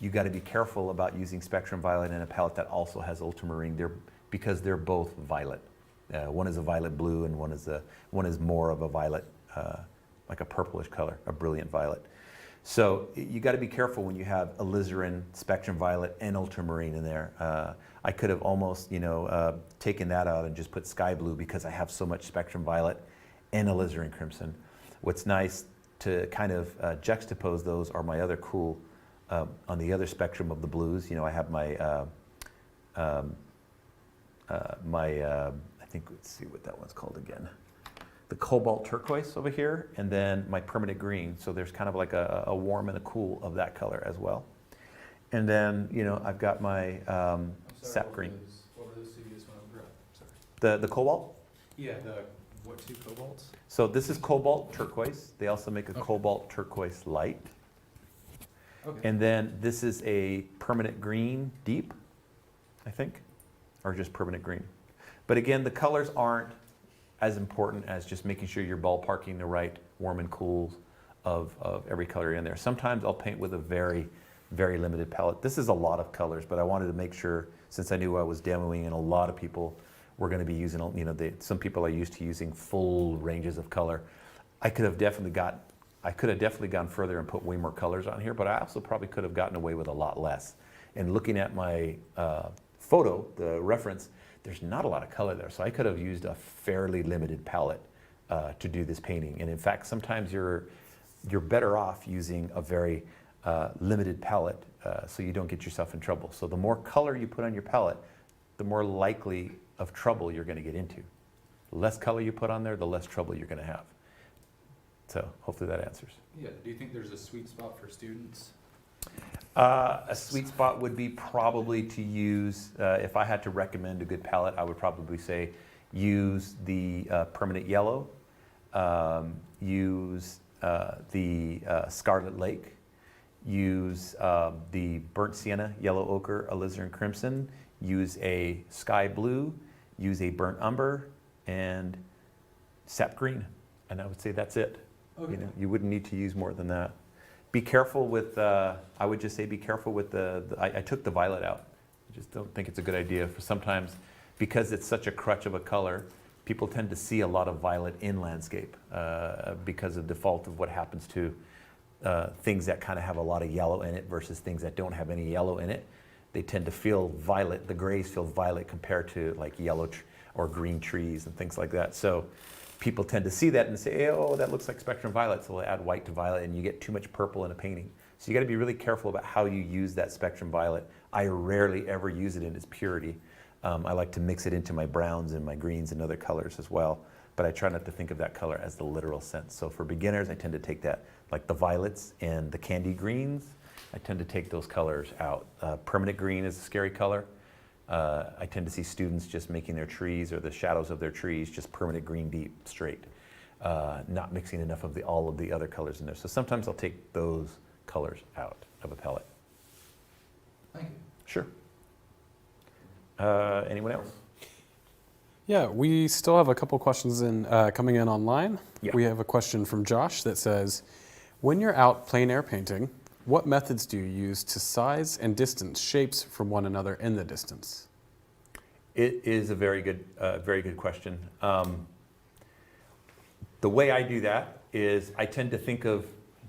you got to be careful about using spectrum violet in a palette that also has ultramarine, because they're both violet. One is a violet blue and one is more of a violet, like a purplish color, a brilliant violet. So you got to be careful when you have alizarin, spectrum violet, and ultramarine in there. I could have almost, taken that out and just put sky blue because I have so much spectrum violet and alizarin crimson. What's nice to kind of juxtapose those are my other cool, on the other spectrum of the blues. I have my, I think, let's see what that one's called again. The cobalt turquoise over here, and then my permanent green. So there's kind of like a warm and a cool of that color as well. And then, I've got my sap green. What were those two you just went over? Sorry. The cobalt? Yeah, what two cobalts? So this is cobalt turquoise. They also make a cobalt turquoise light. Okay. And then this is a permanent green deep, I think, or just permanent green. But again, the colors aren't as important as just making sure you're ballparking the right warm and cools of every color in there. Sometimes I'll paint with a very, very limited palette. This is a lot of colors, but I wanted to make sure, since I knew I was demoing and a lot of people were going to be using, some people are used to using full ranges of color. I could have definitely gone further and put way more colors on here, but I also probably could have gotten away with a lot less. And looking at my photo, the reference, there's not a lot of color there, so I could have used a fairly limited palette to do this painting. And in fact, sometimes you're better off using a very limited palette so you don't get yourself in trouble. So the more color you put on your palette, the more likely of trouble you're going to get into. The less color you put on there, the less trouble you're going to have. So hopefully that answers. Yeah, do you think there's a sweet spot for students? A sweet spot would be probably to use, if I had to recommend a good palette, I would probably say use the permanent yellow, use the Scarlet Lake, use the burnt sienna, yellow ochre, alizarin crimson, use a sky blue, use a burnt umber, and sap green. And I would say that's it. Okay. You wouldn't need to use more than that. Be careful with, I would just say be careful with I took the violet out. I just don't think it's a good idea for sometimes, because it's such a crutch of a color, people tend to see a lot of violet in landscape because of default of what happens to things that kind of have a lot of yellow in it versus things that don't have any yellow in it. They tend to feel violet, the grays feel violet compared to like yellow or green trees and things like that. So people tend to see that and say, oh, that looks like spectrum violet, so they'll add white to violet and you get too much purple in a painting. So you got to be really careful about how you use that spectrum violet. I rarely ever use it in its purity. I like to mix it into my browns and my greens and other colors as well, but I try not to think of that color as the literal sense. So for beginners, I tend to take that, like the violets and the candy greens, I tend to take those colors out. Permanent green is a scary color. I tend to see students just making their trees or the shadows of their trees just permanent green deep straight, not mixing enough of all of the other colors in there. So sometimes I'll take those colors out of a palette. Thank you. Sure. Anyone else? Yeah, we still have a couple questions coming in online. Yeah. We have a question from Josh that says, when you're out plein air painting, what methods do you use to size and distance shapes from one another in the distance? It is a very good question. The way I do that is I tend to think of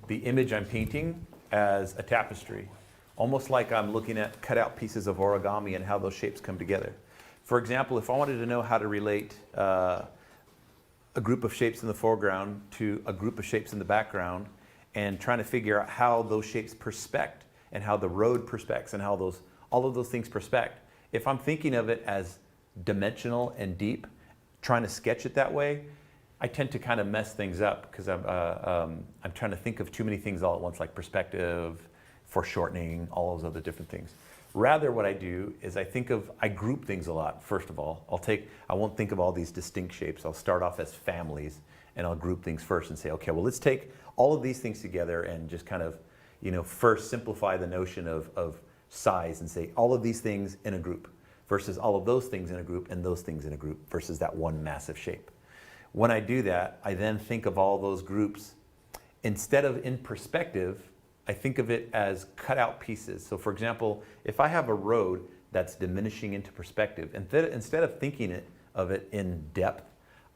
the image I'm painting as a tapestry, almost like I'm looking at cut out pieces of origami and how those shapes come together. For example, if I wanted to know how to relate a group of shapes in the foreground to a group of shapes in the background, and trying to figure out how those shapes perspect and how the road perspects and how all of those things perspect. If I'm thinking of it as dimensional and deep, trying to sketch it that way, I tend to kind of mess things up because I'm trying to think of too many things all at once, like perspective, foreshortening, all those other different things. Rather, what I do is I group things a lot. First of all, I won't think of all these distinct shapes. I'll start off as families and I'll group things first and say, okay, well, let's take all of these things together and just kind of, first simplify the notion of size and say all of these things in a group versus all of those things in a group and those things in a group versus that one massive shape. When I do that, I then think of all those groups, instead of in perspective, I think of it as cut out pieces. So for example, if I have a road that's diminishing into perspective, instead of thinking of it in depth,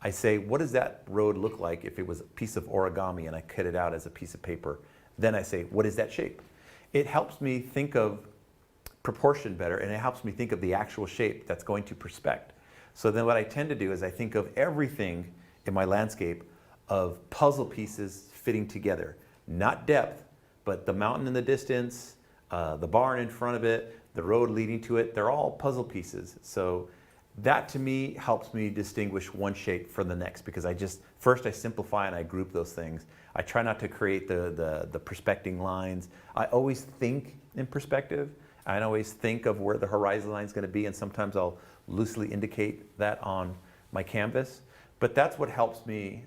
I say, what does that road look like if it was a piece of origami and I cut it out as a piece of paper? Then I say, what is that shape? It helps me think of proportion better, and it helps me think of the actual shape that's going to perspect. So then what I tend to do is I think of everything in my landscape of puzzle pieces fitting together. Not depth, but the mountain in the distance, the barn in front of it, the road leading to it, they're all puzzle pieces. So that to me helps me distinguish one shape from the next, because first I simplify and I group those things. I try not to create the perspecting lines. I always think in perspective. I always think of where the horizon line is going to be, and sometimes I'll loosely indicate that on my canvas. But that's what helps me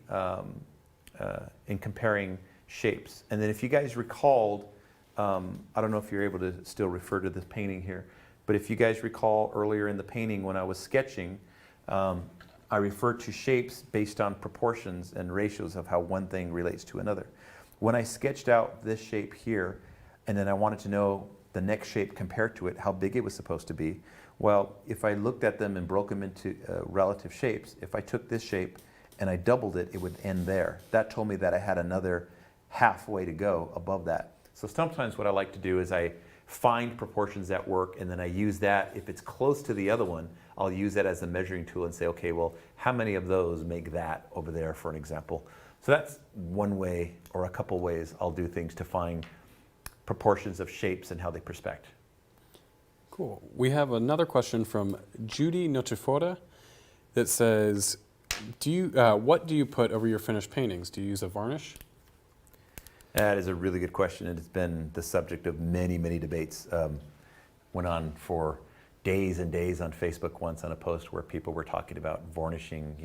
in comparing shapes. And then if you guys recalled, I don't know if you're able to still refer to this painting here, but if you guys recall earlier in the painting when I was sketching, I referred to shapes based on proportions and ratios of how one thing relates to another. When I sketched out this shape here, and then I wanted to know the next shape compared to it, how big it was supposed to be, well, if I looked at them and broke them into relative shapes, if I took this shape and I doubled it, it would end there. That told me that I had another halfway to go above that. So sometimes what I like to do is I find proportions that work, and then I use that. If it's close to the other one, I'll use that as a measuring tool and say, okay, well, how many of those make that over there, for an example? So that's one way, or a couple ways I'll do things to find proportions of shapes and how they perspect. Cool. We have another question from Judy Notifora that says, what do you put over your finished paintings? Do you use a varnish? That is a really good question, and it's been the subject of many, many debates. Went on for days and days on Facebook once on a post where people were talking about varnishing,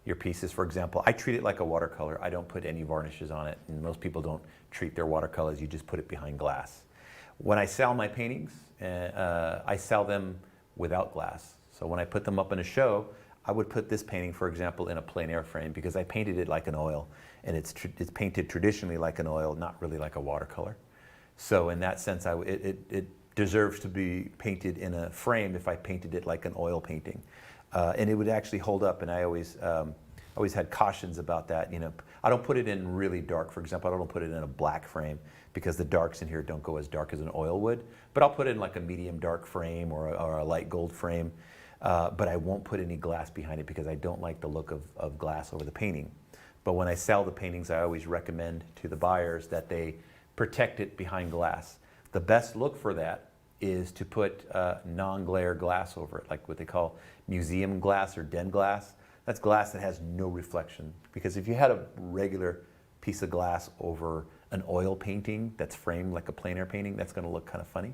your pieces. For example, I treat it like a watercolor. I don't put any varnishes on it, and most people don't treat their watercolors. You just put it behind glass. When I sell my paintings, I sell them without glass. So when I put them up in a show, I would put this painting, for example, in a plein air frame because I painted it like an oil, and it's painted traditionally like an oil, not really like a watercolor. So in that sense, it deserves to be painted in a frame if I painted it like an oil painting. And it would actually hold up, and I always had cautions about that. I don't put it in really dark. For example, I don't put it in a black frame because the darks in here don't go as dark as an oil would. But I'll put it in like a medium dark frame or a light gold frame. But I won't put any glass behind it because I don't like the look of glass over the painting. But when I sell the paintings, I always recommend to the buyers that they protect it behind glass. The best look for that is to put non-glare glass over it, like what they call museum glass or den glass. That's glass that has no reflection. Because if you had a regular piece of glass over an oil painting that's framed like a plein air painting, that's going to look kind of funny.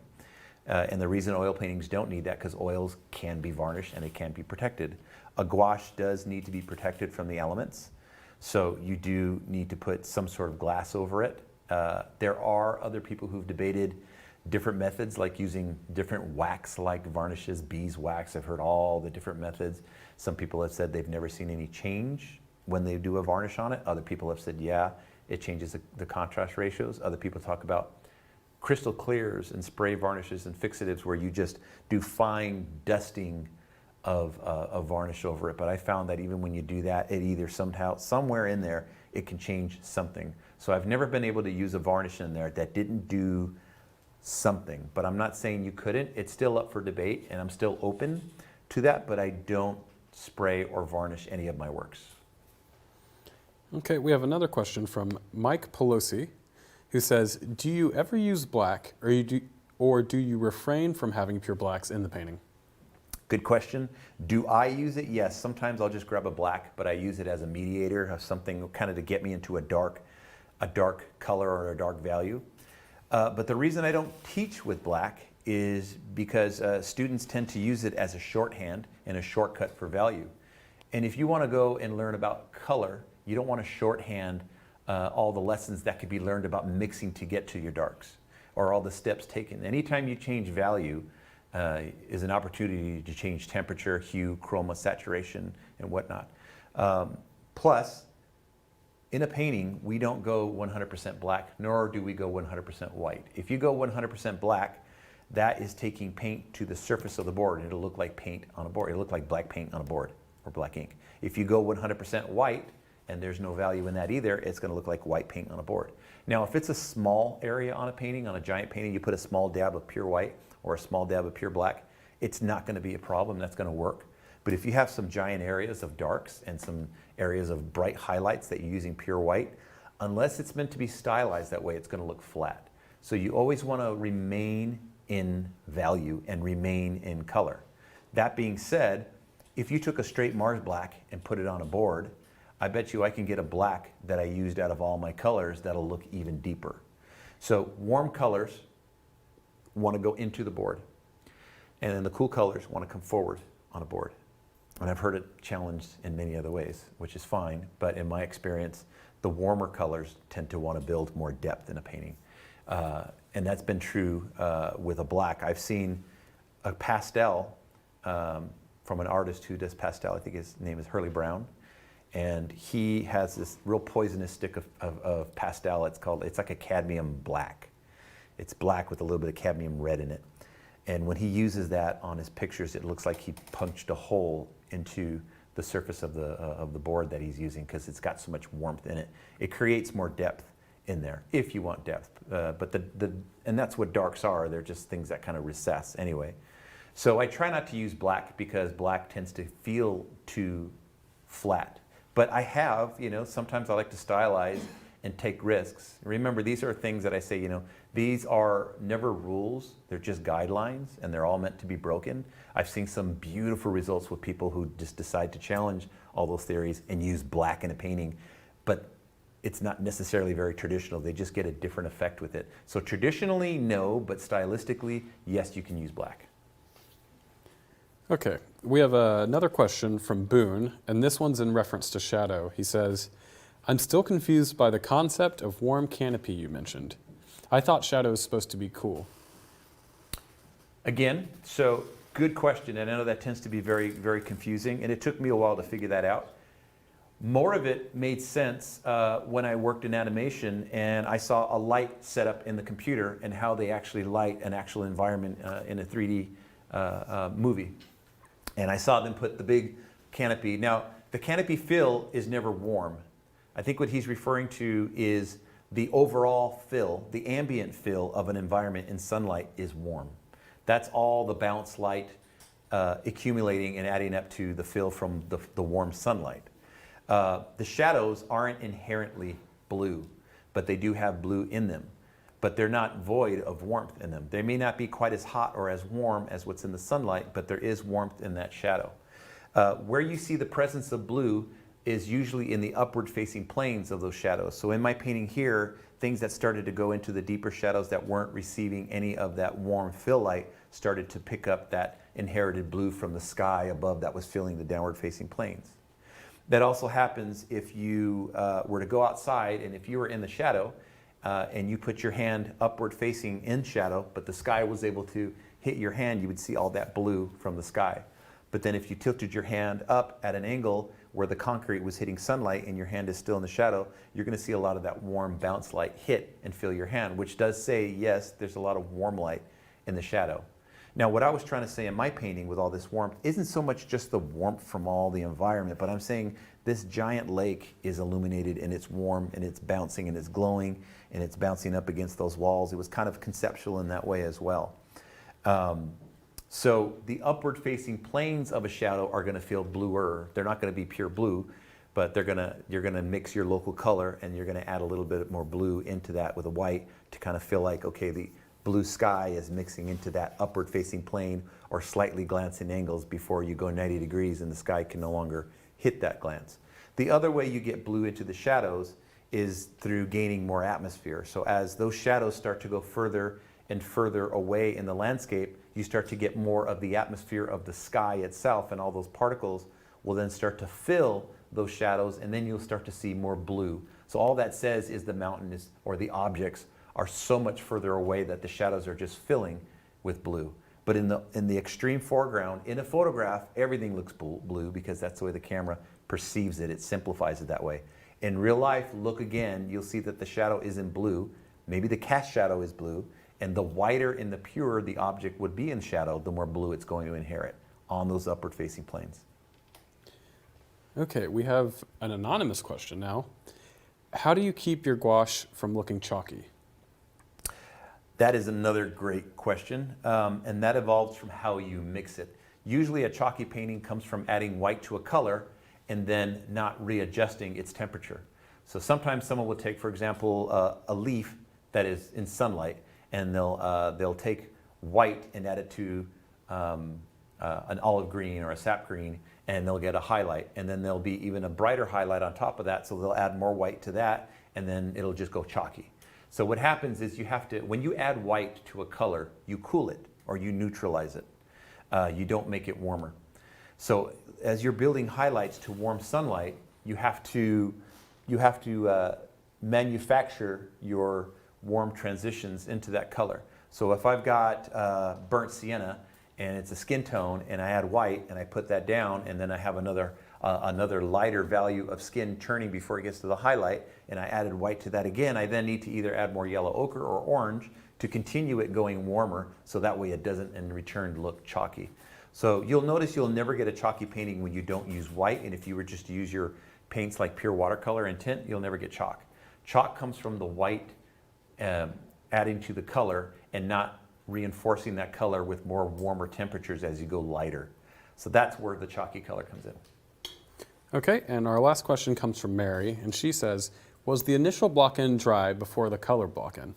And the reason oil paintings don't need that, because oils can be varnished and it can be protected. A gouache does need to be protected from the elements, so you do need to put some sort of glass over it. There are other people who've debated different methods, like using different wax-like varnishes, beeswax. I've heard all the different methods. Some people have said they've never seen any change when they do a varnish on it. Other people have said, yeah, it changes the contrast ratios. Other people talk about crystal clears and spray varnishes and fixatives where you just do fine dusting of varnish over it. But I found that even when you do that, it either somehow, somewhere in there, it can change something. So I've never been able to use a varnish in there that didn't do something. But I'm not saying you couldn't. It's still up for debate, and I'm still open to that, but I don't spray or varnish any of my works. Okay, we have another question from Mike Pelosi, who says, do you ever use black, or do you refrain from having pure blacks in the painting? Good question. Do I use it? Yes. Sometimes I'll just grab a black, but I use it as a mediator of something kind of to get me into a dark color or a dark value. But the reason I don't teach with black is because students tend to use it as a shorthand and a shortcut for value. And if you want to go and learn about color, you don't want to shorthand all the lessons that could be learned about mixing to get to your darks, or all the steps taken. Anytime you change value is an opportunity to change temperature, hue, chroma, saturation, and whatnot. Plus, in a painting, we don't go 100% black, nor do we go 100% white. If you go 100% black, that is taking paint to the surface of the board, and it'll look like paint on a board. It'll look like black paint on a board, or black ink. If you go 100% white, and there's no value in that either, it's going to look like white paint on a board. Now, if it's a small area on a painting, on a giant painting, you put a small dab of pure white or a small dab of pure black, it's not going to be a problem. That's going to work. But if you have some giant areas of darks and some areas of bright highlights that you're using pure white, unless it's meant to be stylized that way, it's going to look flat. So you always want to remain in value and remain in color. That being said, if you took a straight Mars black and put it on a board, I bet you I can get a black that I used out of all my colors that'll look even deeper. So warm colors want to go into the board, and then the cool colors want to come forward on a board. And I've heard it challenged in many other ways, which is fine, but in my experience, the warmer colors tend to want to build more depth in a painting. And that's been true with a black. I've seen a pastel from an artist who does pastel. I think his name is Hurley Brown. And he has this real poisonous stick of pastel. It's like a cadmium black. It's black with a little bit of cadmium red in it. And when he uses that on his pictures, it looks like he punched a hole into the surface of the board that he's using, because it's got so much warmth in it. It creates more depth in there, if you want depth. And that's what darks are. They're just things that kind of recess anyway. So I try not to use black, because black tends to feel too flat. But I have, sometimes I like to stylize and take risks. Remember, these are things that I say, these are never rules. They're just guidelines, and they're all meant to be broken. I've seen some beautiful results with people who just decide to challenge all those theories and use black in a painting. But it's not necessarily very traditional. They just get a different effect with it. So traditionally, no, but stylistically, yes, you can use black. Okay, we have another question from Boone, and this one's in reference to shadow. He says, I'm still confused by the concept of warm canopy you mentioned. I thought shadow is supposed to be cool. Again, so good question, and I know that tends to be very, very confusing, and it took me a while to figure that out. More of it made sense when I worked in animation and I saw a light set up in the computer and how they actually light an actual environment in a 3D movie. And I saw them put the big canopy. Now, the canopy fill is never warm. I think what he's referring to is the overall fill, the ambient fill of an environment in sunlight is warm. That's all the bounce light accumulating and adding up to the fill from the warm sunlight. The shadows aren't inherently blue, but they do have blue in them. But they're not void of warmth in them. They may not be quite as hot or as warm as what's in the sunlight, but there is warmth in that shadow. Where you see the presence of blue, is usually in the upward facing planes of those shadows. So in my painting here, things that started to go into the deeper shadows that weren't receiving any of that warm fill light started to pick up that inherited blue from the sky above that was filling the downward facing planes. That also happens if you were to go outside, and if you were in the shadow and you put your hand upward facing in shadow, but the sky was able to hit your hand, you would see all that blue from the sky. But then if you tilted your hand up at an angle where the concrete was hitting sunlight and your hand is still in the shadow, you're going to see a lot of that warm bounce light hit and fill your hand, which does say, yes, there's a lot of warm light in the shadow. Now, what I was trying to say in my painting with all this warmth isn't so much just the warmth from all the environment, but I'm saying this giant lake is illuminated and it's warm and it's bouncing and it's glowing and it's bouncing up against those walls. It was kind of conceptual in that way as well. So the upward facing planes of a shadow are going to feel bluer. They're not going to be pure blue, but you're going to mix your local color and you're going to add a little bit more blue into that with a white to kind of feel like, okay, the blue sky is mixing into that upward facing plane or slightly glancing angles before you go 90 degrees and the sky can no longer hit that glance. The other way you get blue into the shadows is through gaining more atmosphere. So as those shadows start to go further and further away in the landscape, you start to get more of the atmosphere of the sky itself, and all those particles will then start to fill those shadows, and then you'll start to see more blue. So all that says is the mountain is, or the objects are so much further away that the shadows are just filling with blue. But in the extreme foreground, in a photograph, everything looks blue because that's the way the camera perceives it. It simplifies it that way. In real life, look again, you'll see that the shadow isn't blue. Maybe the cast shadow is blue. And the whiter and the purer the object would be in shadow, the more blue it's going to inherit on those upward facing planes. Okay, we have an anonymous question now. How do you keep your gouache from looking chalky? That is another great question, and that evolves from how you mix it. Usually a chalky painting comes from adding white to a color and then not readjusting its temperature. So sometimes someone will take, for example, a leaf that is in sunlight, and they'll take white and add it to an olive green or a sap green, and they'll get a highlight, and then there'll be even a brighter highlight on top of that, so they'll add more white to that, and then it'll just go chalky. So what happens is you have to, when you add white to a color, you cool it or you neutralize it. You don't make it warmer. So as you're building highlights to warm sunlight, you have to manufacture your warm transitions into that color. So if I've got burnt sienna and it's a skin tone and I add white and I put that down and then I have another lighter value of skin turning before it gets to the highlight and I added white to that again, I then need to either add more yellow ochre or orange to continue it going warmer so that way it doesn't in return look chalky. So you'll notice you'll never get a chalky painting when you don't use white, and if you were just to use your paints like pure watercolor and tint, you'll never get chalk. Chalk comes from the white adding to the color and not reinforcing that color with more warmer temperatures as you go lighter. So that's where the chalky color comes in. Okay, and our last question comes from Mary, and she says, was the initial block-in dry before the color block-in?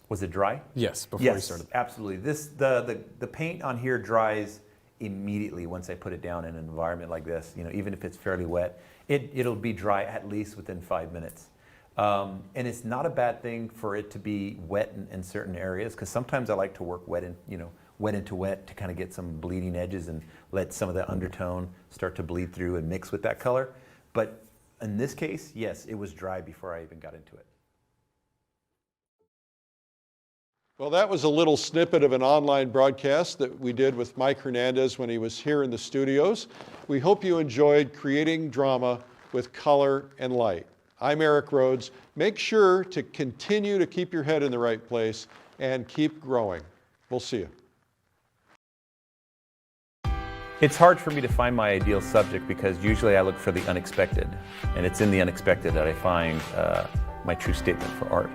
Was it dry? Yes, before you started. Yes, absolutely. The paint on here dries immediately once I put it down in an environment like this. You know, even if it's fairly wet, it'll be dry at least within 5 minutes. And it's not a bad thing for it to be wet in certain areas, because sometimes I like to work wet into wet to kind of get some bleeding edges and let some of the undertone start to bleed through and mix with that color. But in this case, yes, it was dry before I even got into it. Well, that was a little snippet of an online broadcast that we did with Mike Hernandez when he was here in the studios. We hope you enjoyed creating drama with color and light. I'm Eric Rhodes. Make sure to continue to keep your head in the right place and keep growing. We'll see you. It's hard for me to find my ideal subject because usually I look for the unexpected, and it's in the unexpected that I find my true statement for art.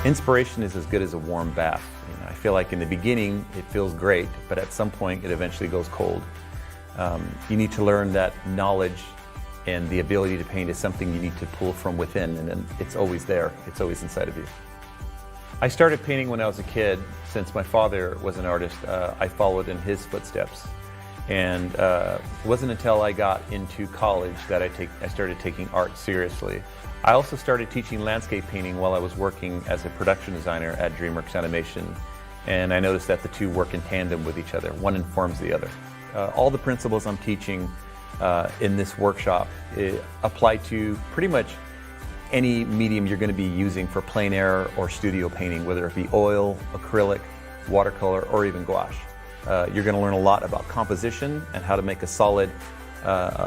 Inspiration is as good as a warm bath. You know, I feel like in the beginning it feels great, but at some point it eventually goes cold. You need to learn that knowledge and the ability to paint is something you need to pull from within, and then it's always there. It's always inside of you. I started painting when I was a kid. Since my father was an artist, I followed in his footsteps. And it wasn't until I got into college that I started taking art seriously. I also started teaching landscape painting while I was working as a production designer at DreamWorks Animation. And I noticed that the two work in tandem with each other. One informs the other. All the principles I'm teaching in this workshop apply to pretty much any medium you're going to be using for plein air or studio painting, whether it be oil, acrylic, watercolor, or even gouache. You're going to learn a lot about composition and how to make a solid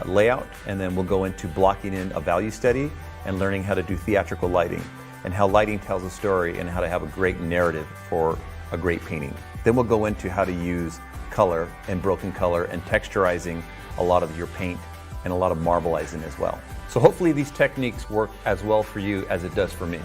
layout, and then we'll go into blocking in a value study and learning how to do theatrical lighting and how lighting tells a story and how to have a great narrative for a great painting. Then we'll go into how to use color and broken color and texturizing a lot of your paint and a lot of marbleizing as well. So hopefully these techniques work as well for you as it does for me.